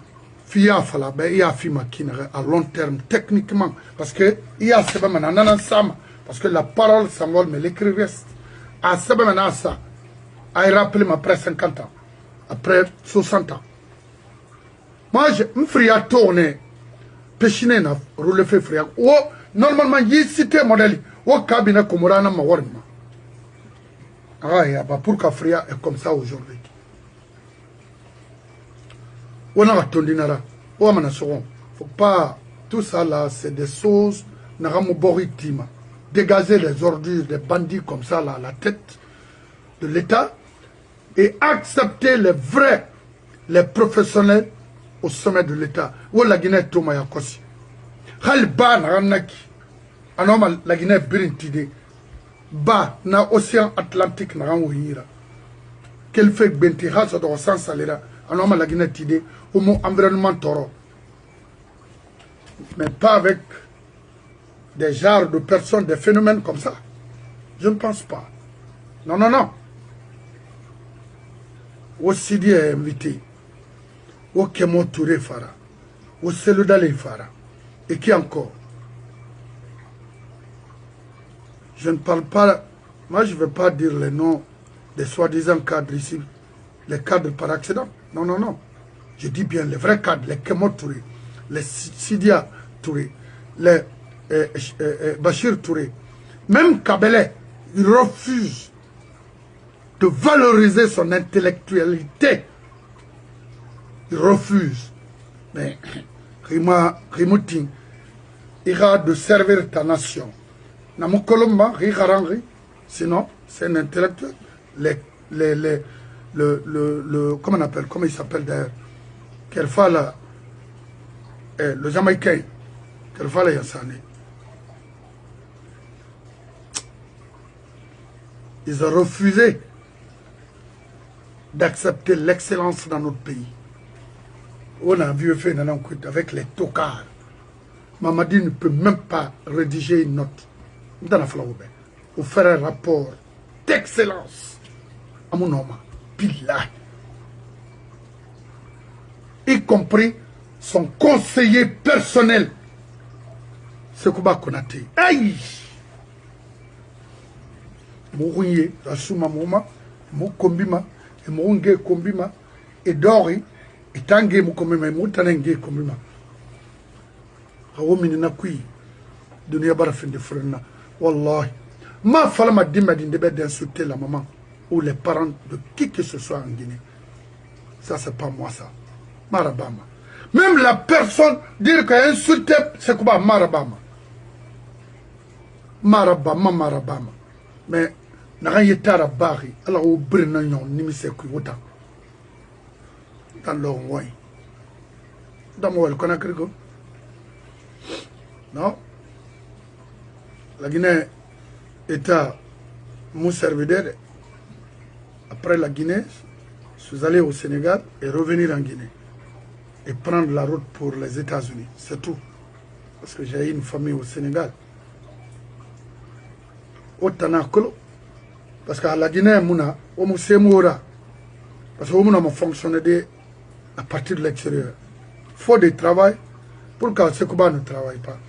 fia fala be ya fi makina à long terme techniquement parce que il y a seba manana sama parce que la parole s'envole mais l'écrit reste à seba manana ça a rappelé après 50 ans après 60 ans moi je m'fria tourner pechine na roule fait fria ou normalement y cité modèle au cabinet komorana ma warma ah ya ba pour ka fria est comme ça aujourd'hui. On a attendu nara, on a faut pas tout ça là, c'est des choses naramoboriktima, dégager les ordures des bandits comme ça là à la tête de l'État et accepter les vrais, les professionnels au sommet de l'État. Où la Guinée toma ya kosi, halba naranaki, anormal la Guinée birintide, ba na océan Atlantique naranouira, quel fait benti hasa dans sens salera. Alors, la Guinée idée au mot environnement toro. Mais pas avec des genres de personnes, des phénomènes comme ça. Je ne pense pas. Non, non, non. Au Sidi est invité. Au Kemo Touré Fara. Au Seludale Fara. Et qui encore? Je ne parle pas. Moi, je ne vais pas dire les noms des soi-disant cadres ici. Les cadres par accident. Non, non, non. Je dis bien les vrais cadres, les Kemo Touré, les Sidia Touré, les Bachir Touré, Même Kabele, il refuse de valoriser son intellectualité. Il refuse. Mais Rimoutin ira de servir ta nation. Namukolomba, Riharangri, sinon, c'est un intellectuel. Comment on appelle, comment il s'appelle d'ailleurs, Kerfala, le Jamaïcain, Kerfala Yassane. Ils ont refusé d'accepter l'excellence dans notre pays. On a vu fait avec les tocards. Mamadi ne peut même pas rédiger une note. Ou faire un rapport d'excellence. À mon nom, Billah. Y compris son conseiller personnel, Sekouba Konaté. Aïe! Mourouye, la souma mouma, moukombima, et mounge kombima, et dori, et tangue moukombima, et moutanenge kombima. Rawomini nakui, dunia barafin de frena. Wallahi, ma fala ma dimba d'insulter la maman ou les parents de qui que ce soit en Guinée. Ça, c'est pas moi, ça. Marabama. Même la personne dire qu'elle a insulté, c'est quoi Marabama. Marabama. Mais, n'a yetara bari, alors au brennan, nimi se kuota. Dans l'envoi. Dans moi, elle connaît quelque chose. Non? La Guinée était mon serviteur. Après la Guinée, je suis allé au Sénégal et revenir en Guinée. Et prendre la route pour les États-Unis. C'est tout. Parce que j'ai une famille au Sénégal. Au Tanakolo. Parce qu'à la Guinée, on m'a parce qu'on m'a fonctionné à partir de l'extérieur. Il faut du travail. Pourquoi Sekouba ne travaille pas?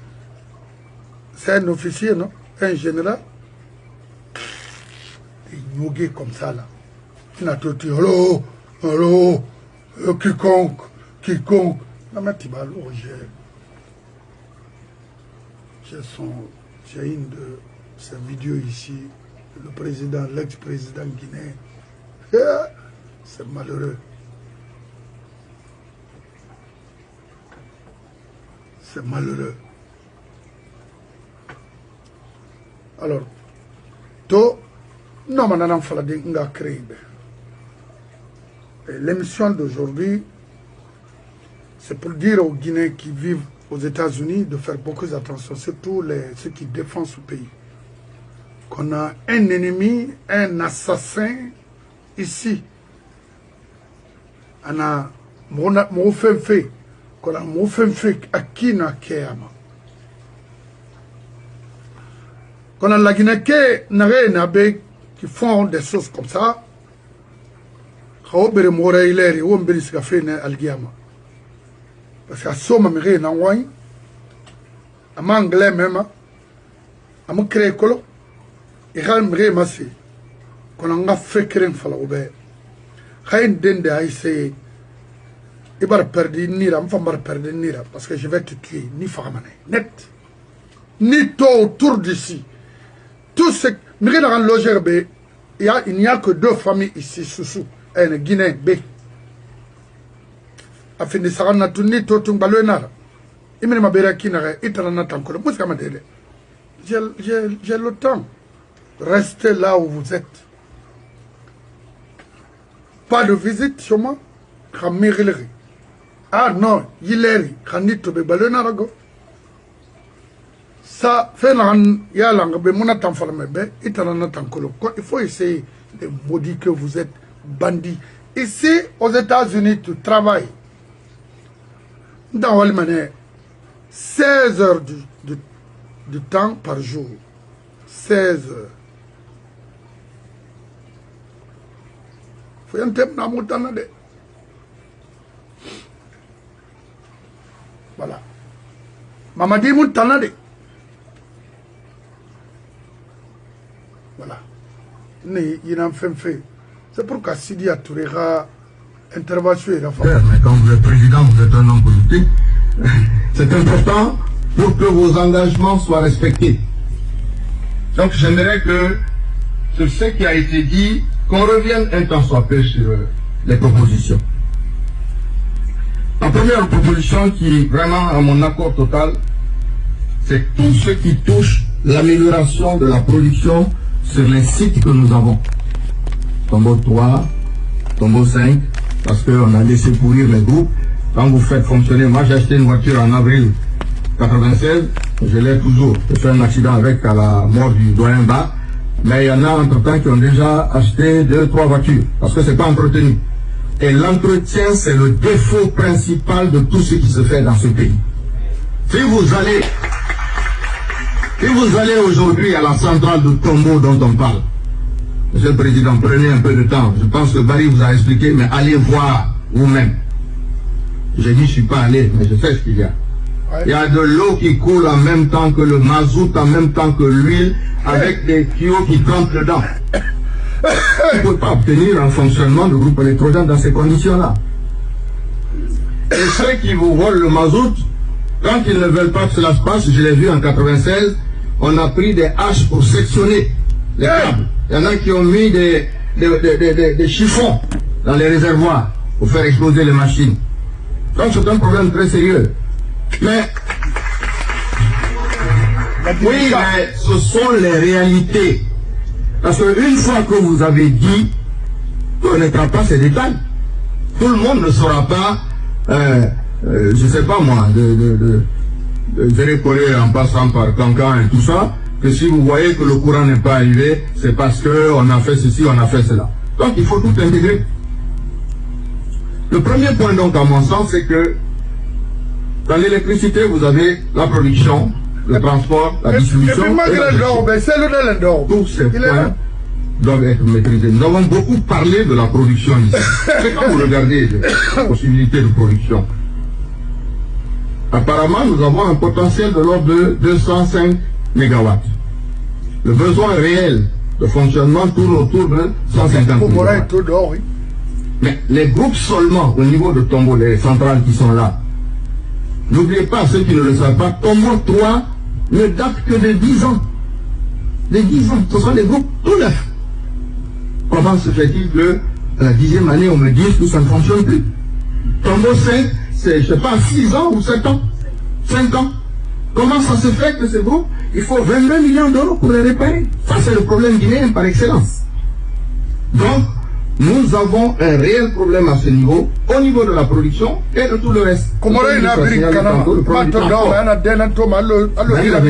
C'est un officier, non? Un général. Il est comme ça, là. Il a tout dit, allô, quiconque. Non, mais tu vas j'ai une de ces vidéos ici, le président, l'ex-président guinéen. C'est malheureux. C'est malheureux. Alors, l'émission d'aujourd'hui, c'est pour dire aux Guinéens qui vivent aux États-Unis de faire beaucoup d'attention, surtout ceux qui défendent ce pays. Qu'on a un ennemi, un assassin ici. On a mon fait, qu'on a mon fait à qui n'a qu'à. Qu'on a la Guinée qui font des choses comme ça. Parce qu'à Soma, je n'ai pas de anglais même. Je n'ai créé colo. Et je n'ai pas de qu'on a fait créer un fala. Je n'ai pas essayé. Je vais perdre Nira. Je vais perdre Nira. Parce que je vais te tuer. Ni Faramane. Net. Ni toi autour d'ici. Tout ce que il n'y a que 2 familles ici, Soussou, et Guinée, B. Afin de s'en rendre tout balonara. Il m'a dit qu'il j'ai le temps. Restez là où vous êtes. Pas de visite sur moi. Ah non, il est balonara. Ça fait il faut essayer de maudire que vous êtes bandits. Ici, aux États-Unis, tu travailles. Dans 16 heures du temps par jour. 16 heures. Faut y aller dans mon temps. Voilà. Maman dit mon temps. Voilà. C'est pourquoi Sidi Tourera intervention. Mais quand vous êtes président, vous êtes un homme politique. C'est important pour que vos engagements soient respectés. Donc j'aimerais que, sur ce qui a été dit, qu'on revienne un temps soit peu sur les propositions. La première proposition qui est vraiment à mon accord total, c'est tout ce qui touche l'amélioration de la production sur les sites que nous avons. Tombeau 3, Tombeau 5, parce qu'on a laissé pourrir les groupes. Quand vous faites fonctionner, moi j'ai acheté une voiture en avril 96, je l'ai toujours. J'ai fait un accident avec à la mort du doyen Bas, mais il y en a entre-temps qui ont déjà acheté 2-3 voitures, parce que c'est pas entretenu. Et l'entretien, c'est le défaut principal de tout ce qui se fait dans ce pays. Si vous allez aujourd'hui à la centrale de Tombeau dont on parle, Monsieur le Président, prenez un peu de temps. Je pense que Barry vous a expliqué, mais allez voir vous-même. J'ai dit, je ne suis pas allé, mais je sais ce qu'il y a. Il y a de l'eau qui coule en même temps que le mazout, en même temps que l'huile, avec des tuyaux qui trempent dedans. On ne peut pas obtenir un fonctionnement de groupe électrogène dans ces conditions-là. Et ceux qui vous volent le mazout, quand ils ne veulent pas que cela se passe, je l'ai vu en 96, on a pris des haches pour sectionner les câbles. Il y en a qui ont mis des chiffons dans les réservoirs pour faire exploser les machines. Donc c'est un problème très sérieux. Mais oui, mais ce sont les réalités. Parce qu'une fois que vous avez dit, on ne connaîtra pas ces détails. Tout le monde ne saura pas, je ne sais pas moi, de recoller en passant par Cancan et tout ça, que si vous voyez que le courant n'est pas arrivé, c'est parce qu'on a fait ceci, on a fait cela. Donc il faut tout intégrer. Le premier point donc à mon sens, c'est que dans l'électricité, vous avez la production, le transport, la distribution et la gestion. Tous ces points doivent être maîtrisés. Nous avons beaucoup parlé de la production ici. C'est quand vous regardez les possibilités de production. Apparemment, nous avons un potentiel de l'ordre de 205 MW. Le besoin réel de fonctionnement tourne autour de 150 MW. Mais les groupes seulement, au niveau de Tombeau, les centrales qui sont là, n'oubliez pas, ceux qui ne le savent pas, Tombeau 3 ne date que de 10 ans. De 10 ans, ce sont des groupes tout neufs. Comment se fait-il que à la 10e année, on me dise que ça ne fonctionne plus? Tombeau 5, c'est, je ne sais pas, 6 ans ou 7 ans, 5 ans. Comment ça se fait que ces groupes, il faut 22 millions d'euros pour les réparer? Ça, c'est le problème guinéen par excellence. Donc, nous avons un réel problème à ce niveau, au niveau de la production et de tout le reste. Oui, il avait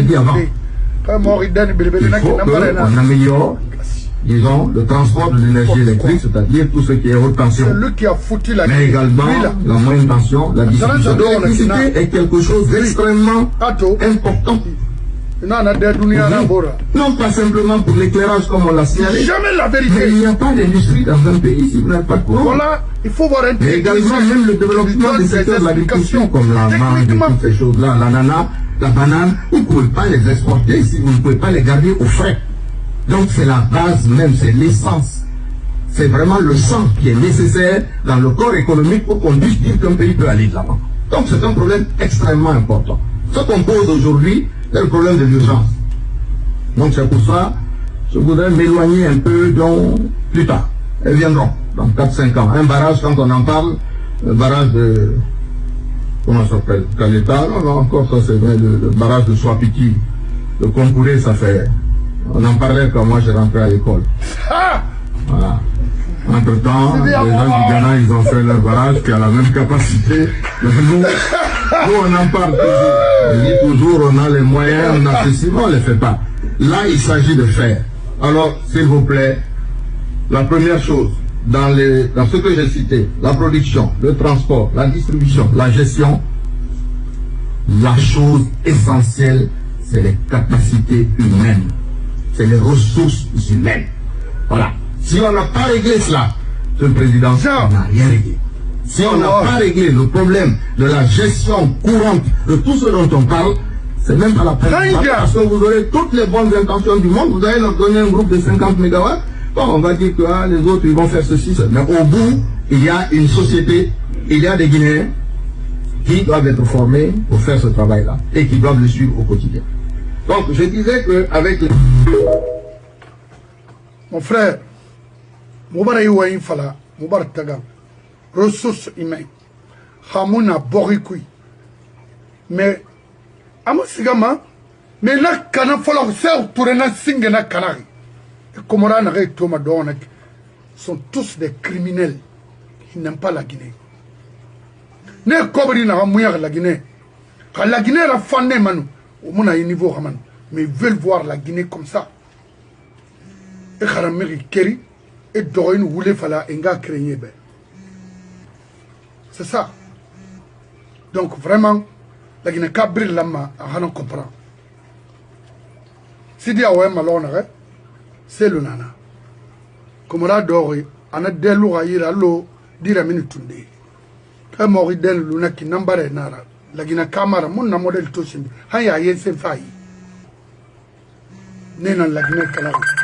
dit avant. Il faut qu'on améliore, disons, le transport de l'énergie électrique, c'est-à-dire tout ce qui est haute tension. Mais également la moyenne tension, la distribution de l'électricité est quelque chose d'extrêmement important. Non pas simplement pour l'éclairage comme on l'a signalé. Jamais la vérité. Mais il n'y a pas d'industrie dans un pays si vous n'avez pas de courant. Voilà, il faut voir un mais également même le développement des secteurs de l'agriculture comme la mangue et toutes ces choses-là, l'ananas, la banane, vous ne pouvez pas les exporter si vous ne pouvez pas les garder au frais. Donc c'est la base même, c'est l'essence. C'est vraiment le sang qui est nécessaire dans le corps économique pour qu'on puisse dire qu'un pays peut aller de l'avant. Donc c'est un problème extrêmement important. Ce qu'on pose aujourd'hui, c'est le problème de l'urgence. Donc c'est pour ça, je voudrais m'éloigner un peu plus tard. Elles viendront dans 4-5 ans. Un barrage, quand on en parle, le barrage de... Comment ça s'appelle? Caleta, non, encore ça c'est vrai, le barrage de Swapiti. Le Concouré, ça fait... On en parlait quand moi j'ai rentré à l'école. Voilà. Entre-temps, les gens du Ghana, ils ont fait leur barrage qui a la même capacité. Mais nous, on en parle toujours. On dit toujours, on a les moyens, on a ceci, mais on ne les fait pas. Là, il s'agit de faire. Alors, s'il vous plaît, la première chose, dans ce que j'ai cité, la production, le transport, la distribution, la gestion, la chose essentielle, c'est les capacités humaines. C'est les ressources humaines. Voilà. Si on n'a pas réglé cela, Monsieur le Président, on n'a rien réglé. Si on n'a pas réglé le problème de la gestion courante de tout ce dont on parle, c'est même pas la peine. Parce que vous aurez toutes les bonnes intentions du monde, vous allez leur donner un groupe de 50 MW. Bon, on va dire que les autres, ils vont faire ceci, ça. Mais au bout, il y a une société, il y a des Guinéens qui doivent être formés pour faire ce travail-là et qui doivent le suivre au quotidien. Donc, je disais qu'avec Mon frère, Moubara Iwaïn Fala, Moubara Tagam, ressources humaines, Hamouna Borikui. Mais, Amosigama, mais là, Kana Fala, c'est Tourena Singena Kanari. Et Komora Nare Thomas Donek sont tous des criminels. Ils n'aiment pas la Guinée. Ne Kobri n'a pas la Guinée. Quand la Guinée a fondé Manu, au moins à un niveau Raman, mais ils veulent voir la Guinée comme ça. Et Kharamiri Keri, et Dorine Woulé Fala, et Nga Créé. C'est ça. Donc vraiment, la Guinée Kabri Lama, à Hanan comprend. Si dia ouais malhonneur, c'est le nana. Comme la Dori, on a des lourds à ir à l'eau, dire à minute. Un mori del luna qui n'embare nara. La Guinée Camara, mon modèle Toshin, Haya Yensen Faye. Nénan la Guinée Calari.